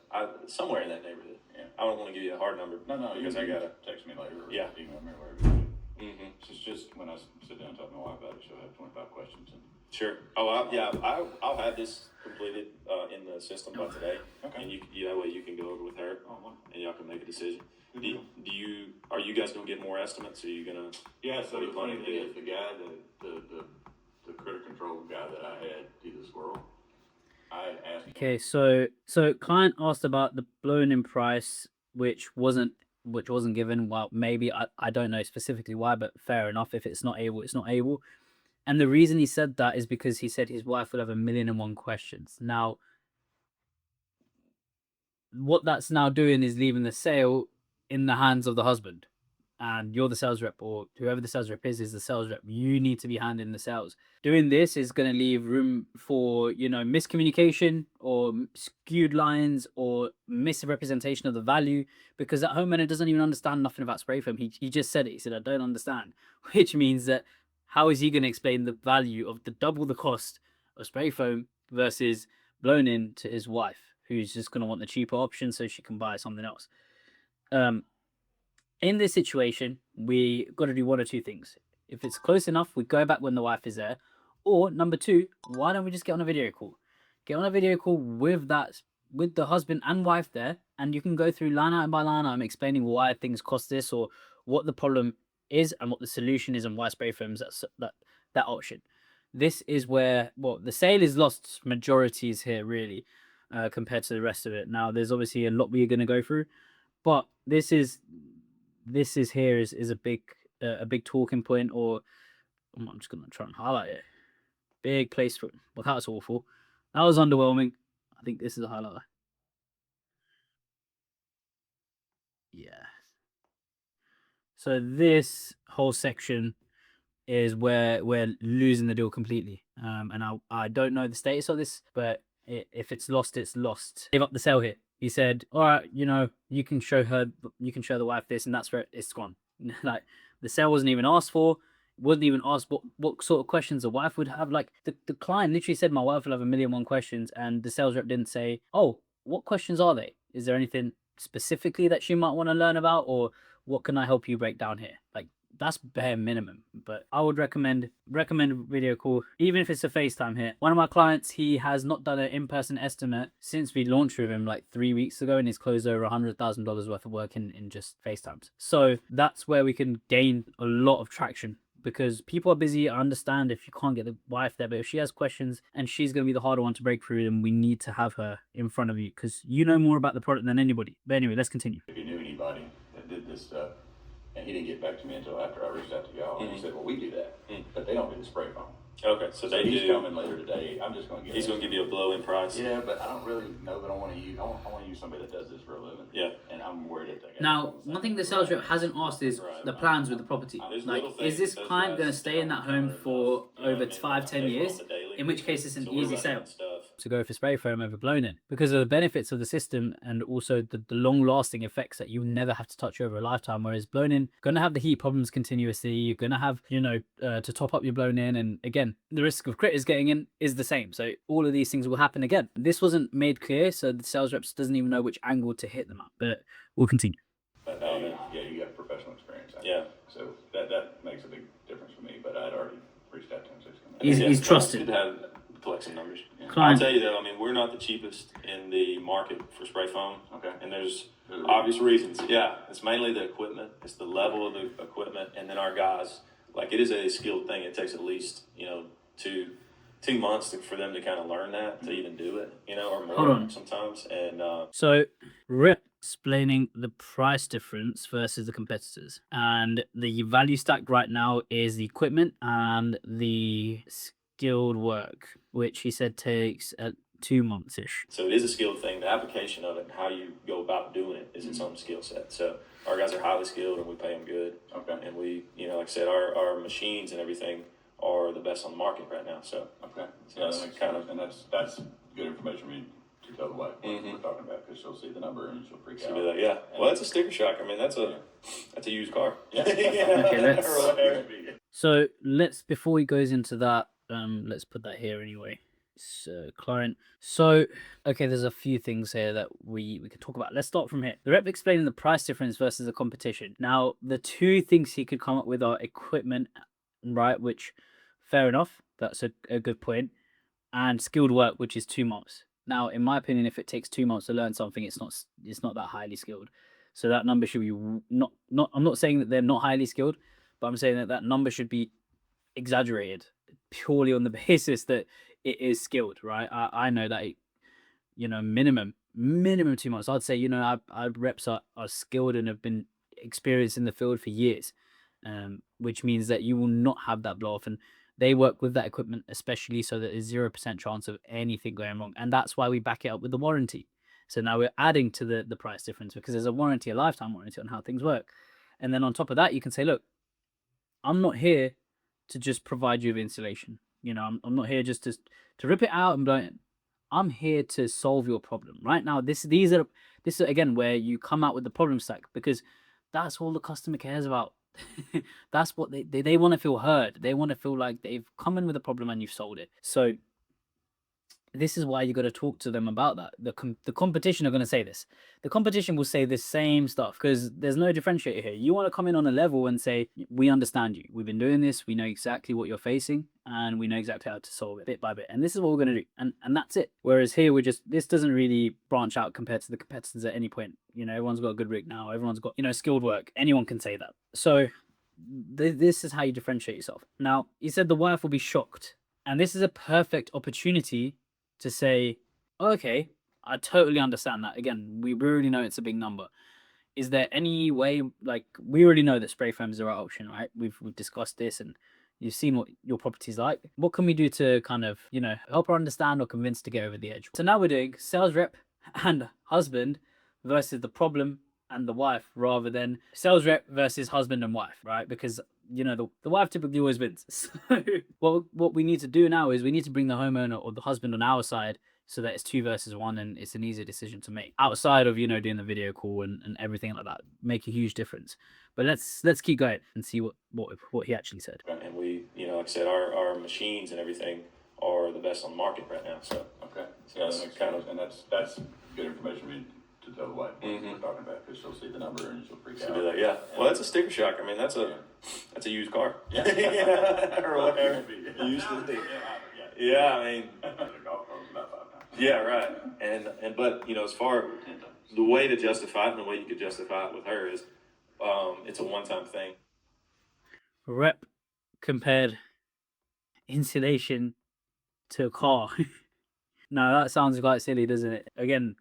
somewhere in that neighborhood. Yeah. I don't want to give you a hard number. No, because I gotta. text me later. Or Yeah. email me or whatever. Mm-hmm. It's just when I sit down and talk to my wife about it, she'll have 25 questions. And Sure. I'll have this completed in the system by today. Okay. And you that way you can go over with her and y'all can make a decision. Are you guys gonna get more estimates? Are you gonna? Yeah, so What do the you plan funny to thing do? is the guy, the critter control guy that I had do the squirrel, I asked him. Okay, so client asked about the blown-in price, which wasn't given. Well, maybe I don't know specifically why, but fair enough. If it's not able, it's not able. And the reason he said that is because he said his wife would have 1,000,001 questions. Now, what that's now doing is leaving the sale in the hands of the husband. And you're the sales rep, or whoever the sales rep is the sales rep. You need to be handling the sales. Doing this is going to leave room for, you know, miscommunication or skewed lines or misrepresentation of the value, because that homeowner doesn't even understand nothing about spray foam. He just said it. He said, I don't understand, which means that how is he going to explain the value of the double the cost of spray foam versus blown in to his wife, who's just going to want the cheaper option so she can buy something else? In this situation, we got to do one or two things. If it's close enough, we go back when the wife is there. Or number two, why don't we just get on a video call? Get on a video call with the husband and wife there, and you can go through line item by line item explaining why things cost this, or what the problem is and what the solution is, and why spray foam's that option. This is where, well, the sale is lost majorities here really, compared to the rest of it. Now, there's obviously a lot we're going to go through, but this is here is a big talking point, or I'm just gonna try and highlight it. Big place for, well, that was awful. That was underwhelming. I think this is a highlighter. Yeah. So this whole section is where we're losing the deal completely. And I don't know the status of this, but if it's lost, it's lost. Gave up the sale here. He said, all right, you know, you can show the wife this, and that's where it's gone. Like, the sale wasn't even asked for. Wasn't even asked what sort of questions the wife would have. Like, the client literally said, my wife will have 1,000,001 questions, and the sales rep didn't say, oh, what questions are they? Is there anything specifically that she might want to learn about, or what can I help you break down here? Like, that's bare minimum. But I would recommend video call, even if it's a FaceTime here. One of my clients, he has not done an in-person estimate since we launched with him like 3 weeks ago, and he's closed over $100,000 worth of work in just FaceTimes. So that's where we can gain a lot of traction, because people are busy. I understand if you can't get the wife there, but if she has questions and she's going to be the harder one to break through, then we need to have her in front of you, because you know more about the product than anybody. But anyway, let's continue. If you knew anybody that did this stuff, and he didn't get back to me until after I reached out to y'all, and he said, well, we do that, but they don't do the spray foam. Okay, so they he's do. coming later today. I'm just going to get. He's going to give you a blow-in price. Yeah, but I don't really know that I want to use. I want to use somebody that does this for a living. Yeah. And I'm worried that they. Now, one thing the sales rep hasn't asked is the plans with the property. Like, is this client going to stay in that home for over 5-10 years? In which case, it's an easy sale to go for spray foam over blown in, because of the benefits of the system, and also the long-lasting effects that you never have to touch over a lifetime. Whereas blown in, going to have the heat problems continuously. You're going to have, you know, to top up your blown in, and again, the risk of critters getting in is the same. So all of these things will happen again. This wasn't made clear, so the sales reps doesn't even know which angle to hit them at. But we'll continue. But yeah, you got professional experience. Yeah. So that makes a big difference for me. But I'd already reached out to him. So He's trusted. Good to have collect some numbers. Yeah. Client. I'll tell you though, I mean, we're not the cheapest in the market for spray foam. Okay. And there's obvious reasons. Yeah, it's mainly the equipment. It's the level of the equipment, and then our guys. Like, it is a skilled thing. It takes at least, you know, 2 months for them to kind of learn that, to even do it, you know, or Hold more on. sometimes. And So, Rip explaining the price difference versus the competitors. And the value stack right now is the equipment and the skilled work, which he said takes 2 months ish. so it is a skill thing. The application of it and how you go about doing it is its own skill set. So our guys are highly skilled and we pay them good. Okay. And we, you know, like I said, our machines and everything are the best on the market right now. So Okay. So Yeah, that's that makes kind sense. And that's good information for me to tell the wife what Mhm. we're talking about, because she'll see the number and she'll freak so out. do that. Yeah. Well, that's a sticker shock. I mean, that's a used car. Yeah. Okay, let's- Or whatever it be. So let's, before he goes into that, let's put that here anyway. So client. So okay, there's a few things here that we can talk about. Let's start from here. The rep explaining the price difference versus the competition. Now, the two things he could come up with are equipment, right? Which, fair enough, that's a good point, and skilled work, which is 2 months. Now, in my opinion, if it takes 2 months to learn something, it's not that highly skilled. So that number should be not. I'm not saying that they're not highly skilled, but I'm saying that that number should be exaggerated purely on the basis that it is skilled, right? I know that you know, minimum 2 months. I'd say, you know, our reps are skilled and have been experienced in the field for years, which means that you will not have that blow off, and they work with that equipment especially so that there's 0% chance of anything going wrong, and that's why we back it up with the warranty. So now we're adding to the price difference because there's a warranty, a lifetime warranty on how things work. And then on top of that, you can say, look, I'm not here to just provide you with insulation. You know, I'm not here just to rip it out and blow it in. I'm here to solve your problem. Right now, this is again where you come out with the problem stack, because that's all the customer cares about. That's what they want to feel heard. They want to feel like they've come in with a problem and you've solved it. So this is why you got to talk to them about that. The competition are going to say this. The competition will say the same stuff because there's no differentiator here. You want to come in on a level and say, we understand you. We've been doing this. We know exactly what you're facing and we know exactly how to solve it bit by bit. And this is what we're going to do. And that's it. Whereas here, this doesn't really branch out compared to the competitors at any point. You know, everyone's got a good rig now. Everyone's got, you know, skilled work. Anyone can say that. So this is how you differentiate yourself. Now, he said the wife will be shocked. And this is a perfect opportunity to say, okay, I totally understand that. Again, we already know it's a big number. Is there any way, like, we already know that spray foam is the right option, right? We've discussed this and you've seen what your property's like. What can we do to kind of, you know, help her understand or convince to get over the edge? So now we're doing sales rep and husband versus the problem and the wife, rather than sales rep versus husband and wife, right? Because, you know, the wife typically always wins. So what we need to do now is we need to bring the homeowner or the husband on our side so that it's 2 versus 1 and it's an easier decision to make. Outside of, you know, doing the video call and everything like that, make a huge difference. But let's keep going and see what he actually said. And we, you know, like I said, our machines and everything are the best on the market right now. So Okay. So Yeah, that's that makes kind sense. And that's good information for me to tell the wife what Mhm. we're talking about, because she'll see the number and she'll freak so out. do that. Yeah. Well, that's a sticker shock. I mean, that's a used car. Yeah. Or whatever. Used to be. Yeah, I mean, yeah, right. And but you know, as far the way to justify it and the way you could justify it with her is, it's a one-time thing. Rep compared insulation to a car. Now that sounds quite silly, doesn't it? Again,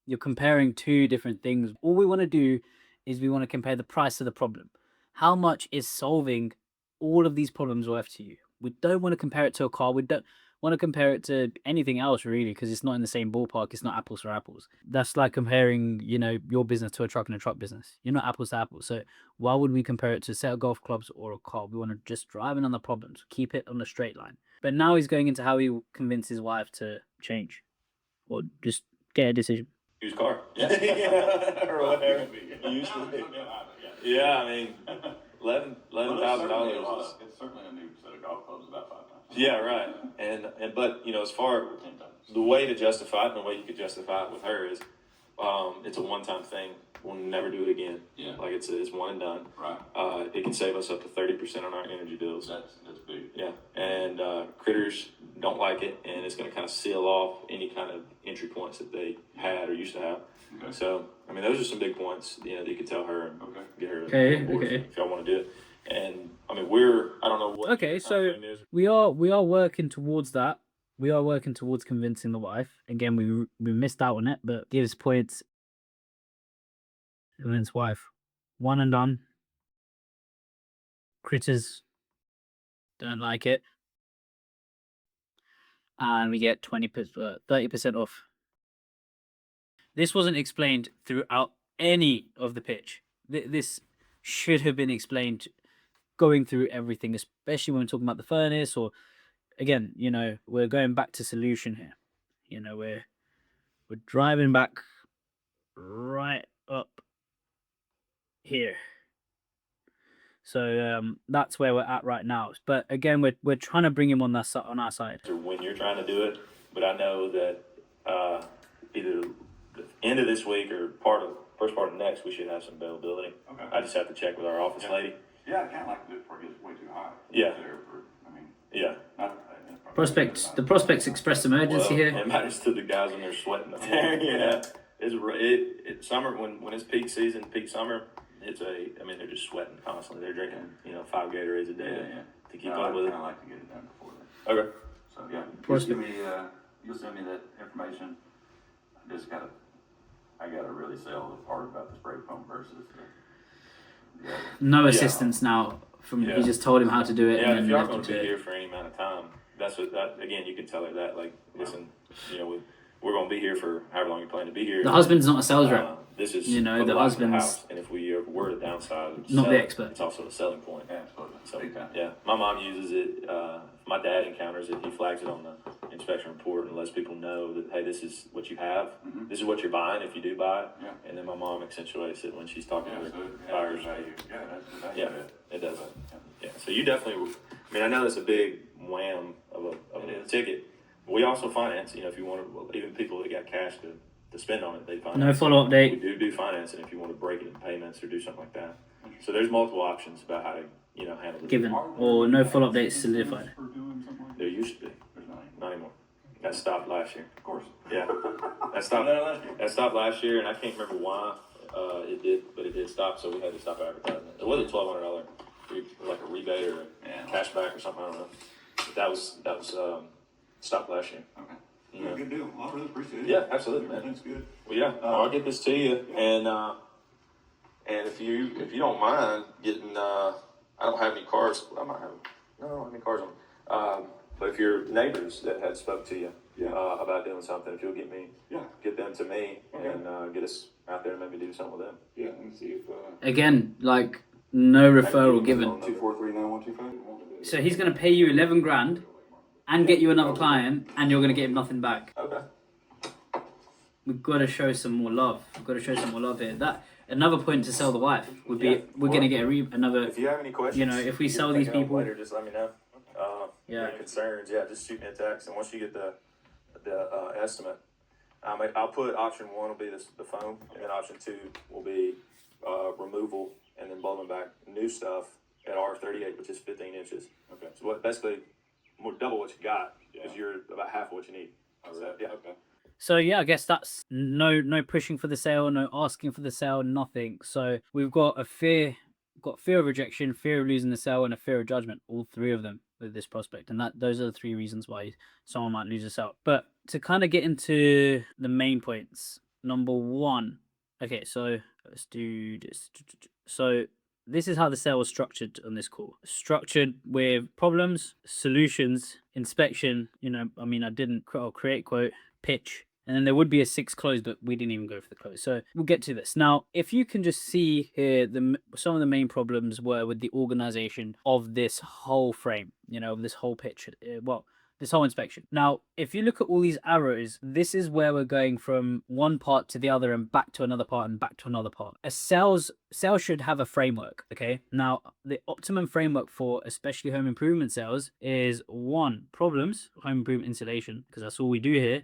you're comparing two different things. All we want to do is we want to compare the price of the problem. How much is solving all of these problems worth to you? We don't want to compare it to a car. We don't want to compare it to anything else really, because it's not in the same ballpark. It's not apples for apples. That's like comparing, you know, your business to a truck and a truck business. You're not apples to apples. So why would we compare it to a set of golf clubs or a car? We want to just drive in on the problems, keep it on a straight line. But now he's going into how he will convince his wife to change or just get a decision. Used car. Yeah. Or whatever. Used to be. Yeah, I mean, $11,000 is. It's certainly a new set of golf clubs about 5 times. Yeah, right. And but you know, as far the way to justify it and the way you could justify it with her is, it's a one-time thing. We'll never do it again. Yeah. Like it's one and done. Right. It can save us up to 30% on our energy bills. That's big. Yeah. And critters don't like it, and it's going to kind of seal off any kind of entry points that they had or used to have. Okay. So, I mean, those are some big points, you know, that you could tell her and Okay. get her Okay, on board okay. if y'all want to do it. And I mean, I don't know what. Okay, so timeframe is. we are working towards that. We are working towards convincing the wife. Again, we missed out on it, but gives points. Convince wife. One and done. Critters don't like it. And we get 30% off. This wasn't explained throughout any of the pitch. This should have been explained going through everything, especially when we're talking about the furnace, or again, you know, we're going back to solution here. You know, we're driving back right up here. So that's where we're at right now. But again, we're trying to bring him on our side. When you're trying to do it, but I know that either the end of this week or first part of next, we should have some availability. Okay. I just have to check with our office lady. Yeah, I kind of like to do it before it gets way too hot. Yeah. Yeah. The prospects expressed emergency here. It matters to the guys when they're sweating up there. Yeah. It's summer when it's peak season, peak summer. They're just sweating constantly. They're drinking, 5 Gatorades a day to keep up with it. I like to get it done before that. Okay. So yeah, you'll send me that information. I gotta really sell the part about the spray pump versus the No assistance now. He just told him how to do it. Yeah, and if then y'all left going him to be to here it. for any amount of time, again, you can tell her that, like, listen, we're going to be here for however long you plan to be here. The husband's not a sales rep. This is the for life of husband's house, and if we were to downsize, not the expert. It's also a selling point. absolutely. So Big time. yeah, my mom uses it. If my dad encounters it, he flags it on the inspection report and lets people know that, hey, this is what you have. Mhm. This is what you're buying if you do buy it. Yeah. And then my mom accentuates it when she's talking Yeah, to so the buyers. yeah, that's the value Yeah, of it. it does. Yeah, so you definitely. I know that's a big wham of a ticket. But we also finance. If you want to, even people that got cash to spend on it, they finance. No follow-up date. We do financing if you want to break it in payments or do something like that. So there's multiple options about how to handle it. Given or no follow-up date solidified. For doing something like that? There used to be, There's not anymore. not anymore. That stopped last year. Of course. Yeah, that stopped last year, and I can't remember why it did, but it did stop. So we had to stop advertising it. It was a $1,200 like a rebate or a cashback or something. I don't know. But that was stopped last year. Okay. Yeah. Good deal. Well, I really appreciate it. Yeah, absolutely, man. Everything's good. Well, yeah, I'll get this to you, and if you don't mind getting, I don't have any cars. I might have. No, I don't have any cars on. But if your neighbors that had spoke to you about doing something, if you'll get them to me and get us out there and maybe do something with them. Yeah, let me see if. Again, like no referral given. 2439125. So he's going to pay you 11 grand and get you another client, and you're going to get him nothing back. Okay. We've got to show some more love. We've got to show some more love here. That another point to sell the wife would be we're going to get another. If you have any questions, if we sell take these it up people, later, just let me know. Any concerns? Yeah, just shoot me a text, and once you get the estimate, I'll put option 1 will be the phone, and then option 2 will be removal and then blowing back new stuff at R38, which is 15 inches. Okay. So basically more double what you got because you're about half of what you need. So, yeah. Okay. So yeah, I guess that's no pushing for the sale, no asking for the sale, nothing. So we've got fear of rejection, fear of losing the sale, and a fear of judgment. All 3 of them with this prospect, and those are the 3 reasons why someone might lose a sale. But to kind of get into the main points, number 1. Okay, so let's do this. So this is how the sale was structured on this call. Structured with problems, solutions, inspection. I didn't create quote, pitch. And then there would be a 6 close, but we didn't even go for the close. So we'll get to this. Now, if you can just see here, some of the main problems were with the organization of this whole frame, this whole pitch, this whole inspection. Now, if you look at all these arrows, this is where we're going from one part to the other and back to another part and back to another part. A sales should have a framework, okay? Now, the optimum framework for especially home improvement sales is 1, problems, home improvement installation, because that's all we do here.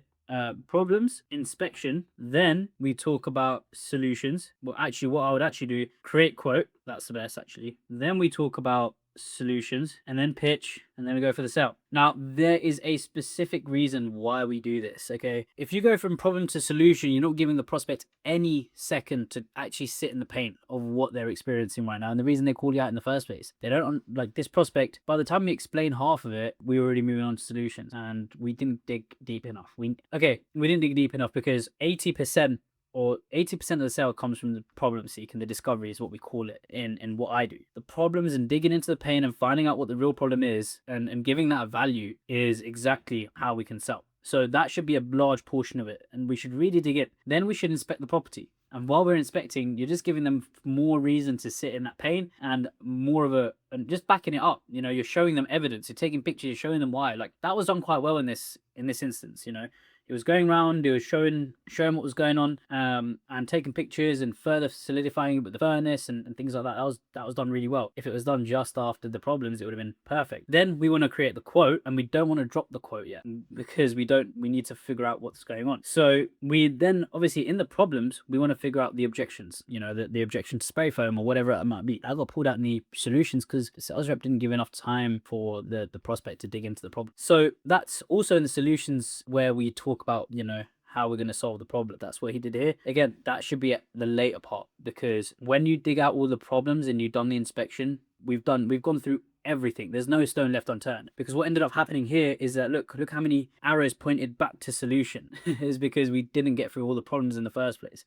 Problems, inspection, then we talk about solutions. Well, actually, what I would actually do, create quote, that's the best actually. Then we talk about solutions, and then pitch, and then we go for the sale. Now, there is a specific reason why we do this, okay? If you go from problem to solution, you're not giving the prospect any second to actually sit in the pain of what they're experiencing right now. And the reason they call you out in the first place, they don't like this prospect. By the time we explain half of it, we were already moving on to solutions, and we didn't dig deep enough. We didn't dig deep enough because 80% or 80% of the sale comes from the problem seeking. The discovery is what we call it in what I do. The problems and digging into the pain and finding out what the real problem is and giving that a value is exactly how we can sell. So that should be a large portion of it, and we should really dig in. Then we should inspect the property. And while we're inspecting, you're just giving them more reason to sit in that pain and more of and just backing it up. You know, you're showing them evidence, you're taking pictures, you're showing them why. Like that was done quite well in this instance, you know. He was going around, he was showing what was going on, and taking pictures and further solidifying it with the furnace and things like that. That was done really well. If it was done just after the problems, it would have been perfect. Then we want to create the quote, and we don't want to drop the quote yet because we need to figure out what's going on. So we then obviously in the problems, we want to figure out the objections, you know, the objection to spray foam or whatever it might be. I got pulled out in the solutions because the sales rep didn't give enough time for the prospect to dig into the problem. So that's also in the solutions where we talk about, you know, how we're going to solve the problem. That's what he did here. Again, that should be at the later part, because when you dig out all the problems and you've done the inspection, we've gone through everything. There's no stone left unturned, because what ended up happening here is that look how many arrows pointed back to solution is because we didn't get through all the problems in the first place.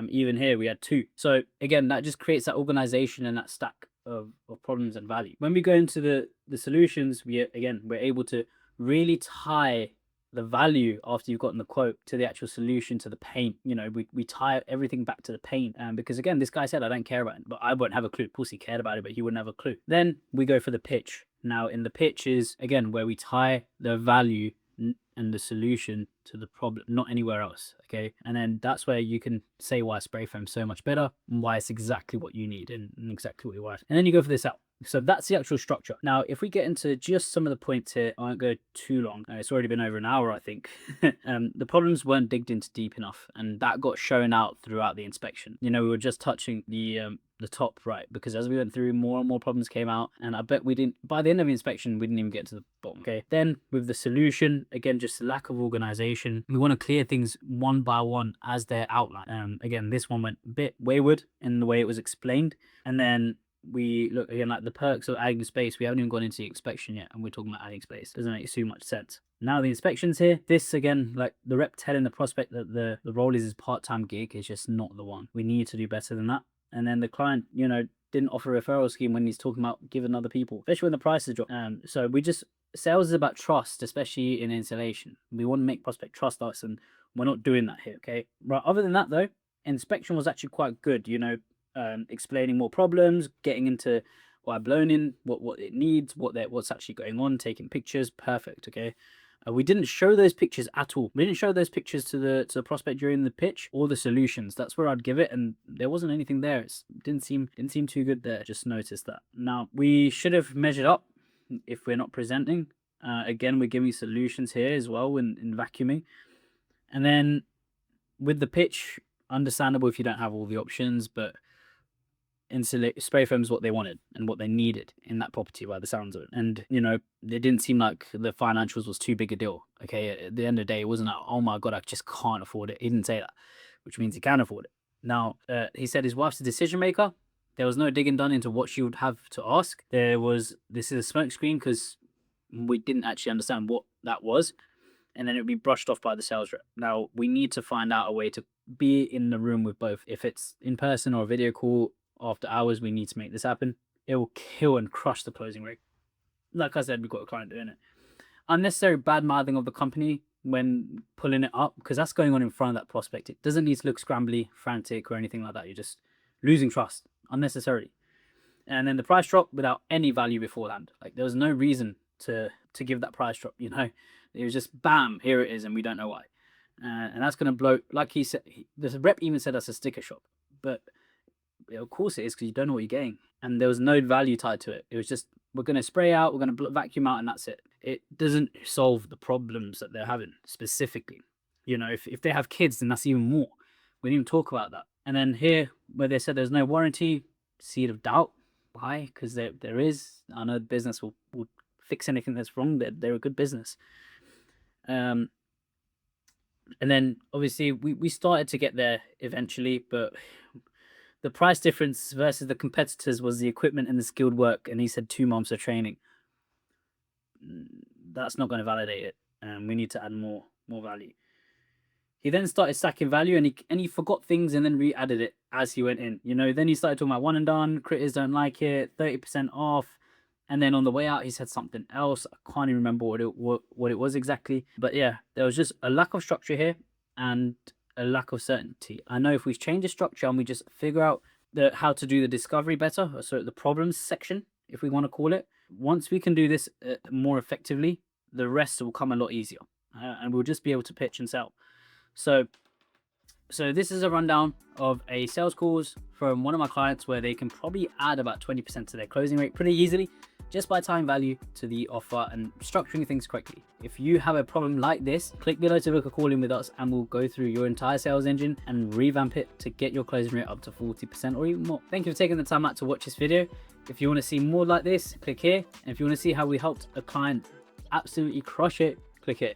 Even here we had 2. So again, that just creates that organization and that stack of problems and value. When we go into the solutions, we're able to really tie the value after you've gotten the quote to the actual solution, to the pain. You know, we tie everything back to the pain. Because again, this guy said, I don't care about it, but I won't have a clue. Of course he cared about it, but he wouldn't have a clue. Then we go for the pitch. Now in the pitch is, again, where we tie the value and the solution to the problem, not anywhere else, okay? And then that's where you can say why spray foam is so much better and why it's exactly what you need and exactly what you want. And then you go for this out. So that's the actual structure. Now, if we get into just some of the points here, I won't go too long. It's already been over an hour, I think. The problems weren't digged into deep enough, and that got shown out throughout the inspection. You know, we were just touching the top right, because as we went through, more and more problems came out, and I bet we didn't, by the end of the inspection, we didn't even get to the bottom. Okay, then with the solution, again, just a lack of organization. We want to clear things one by one as they're outlined. Again, this one went a bit wayward in the way it was explained, and then we look again like the perks of adding space. We haven't even gone into the inspection yet, and we're talking about adding space. Doesn't make too much sense. Now the inspections here, this again, like the rep telling the prospect that the role is his part-time gig is just not the one. We need to do better than that. And then the client, you know, didn't offer a referral scheme when he's talking about giving other people, especially when the prices drop. So sales is about trust, especially in insulation. We want to make prospect trust us, and we're not doing that here, okay? Right, other than that though, inspection was actually quite good, you know, explaining more problems, getting into why blown in, what it needs, what's actually going on, taking pictures, perfect, okay? We didn't show those pictures at all. We didn't show those pictures to the prospect during the pitch or the solutions. That's where I'd give it, and there wasn't anything there. It didn't seem too good there. Just noticed that. Now we should have measured up if we're not presenting. Again, we're giving solutions here as well in vacuuming, and then with the pitch, understandable if you don't have all the options, but spray foam is what they wanted and what they needed in that property by the sounds of it. And you know, it didn't seem like the financials was too big a deal. Okay, at the end of the day, it wasn't like, oh my god, I just can't afford it. He didn't say that, which means he can afford it. Now he said his wife's a decision maker. There was no digging done into what she would have to ask. This is a smoke screen because we didn't actually understand what that was, and then it would be brushed off by the sales rep. Now we need to find out a way to be in the room with both. If it's in person or a video call after hours, we need to make this happen. It will kill and crush the closing rate. Like I said, we've got a client doing it. Unnecessary bad mouthing of the company when pulling it up, because that's going on in front of that prospect. It doesn't need to look scrambly, frantic, or anything like that. You're just losing trust unnecessarily. And then the price drop without any value beforehand. Like there was no reason to give that price drop, you know. It was just bam, here it is, and we don't know why. And that's going to blow, like he said, the rep even said that's a sticker shop. But of course it is, because you don't know what you're getting. And there was no value tied to it. It was just, we're going to spray out, we're going to vacuum out, and that's it. It doesn't solve the problems that they're having specifically. You know, if they have kids, then that's even more. We didn't even talk about that. And then here, where they said there's no warranty, seed of doubt. Why? Because there is, I know the business will fix anything that's wrong. They're a good business. And then obviously we started to get there eventually, but the price difference versus the competitors was the equipment and the skilled work, and he said 2 months of training. That's not going to validate it, and we need to add more value. He then started stacking value, and he forgot things and then re-added it as he went in. You know, then he started talking about one and done, critters don't like it, 30% off. And then on the way out, he said something else. I can't even remember what it was exactly. But yeah, there was just a lack of structure here and a lack of certainty. I know if we change the structure and we just figure out how to do the discovery better, or so the problems section, if we want to call it, once we can do this more effectively, the rest will come a lot easier, and we'll just be able to pitch and sell. So this is a rundown of a sales calls from one of my clients where they can probably add about 20% to their closing rate pretty easily just by tying value to the offer and structuring things correctly. If you have a problem like this, click below to book a call in with us and we'll go through your entire sales engine and revamp it to get your closing rate up to 40% or even more. Thank you for taking the time out to watch this video. If you want to see more like this, click here. And if you want to see how we helped a client absolutely crush it, click here.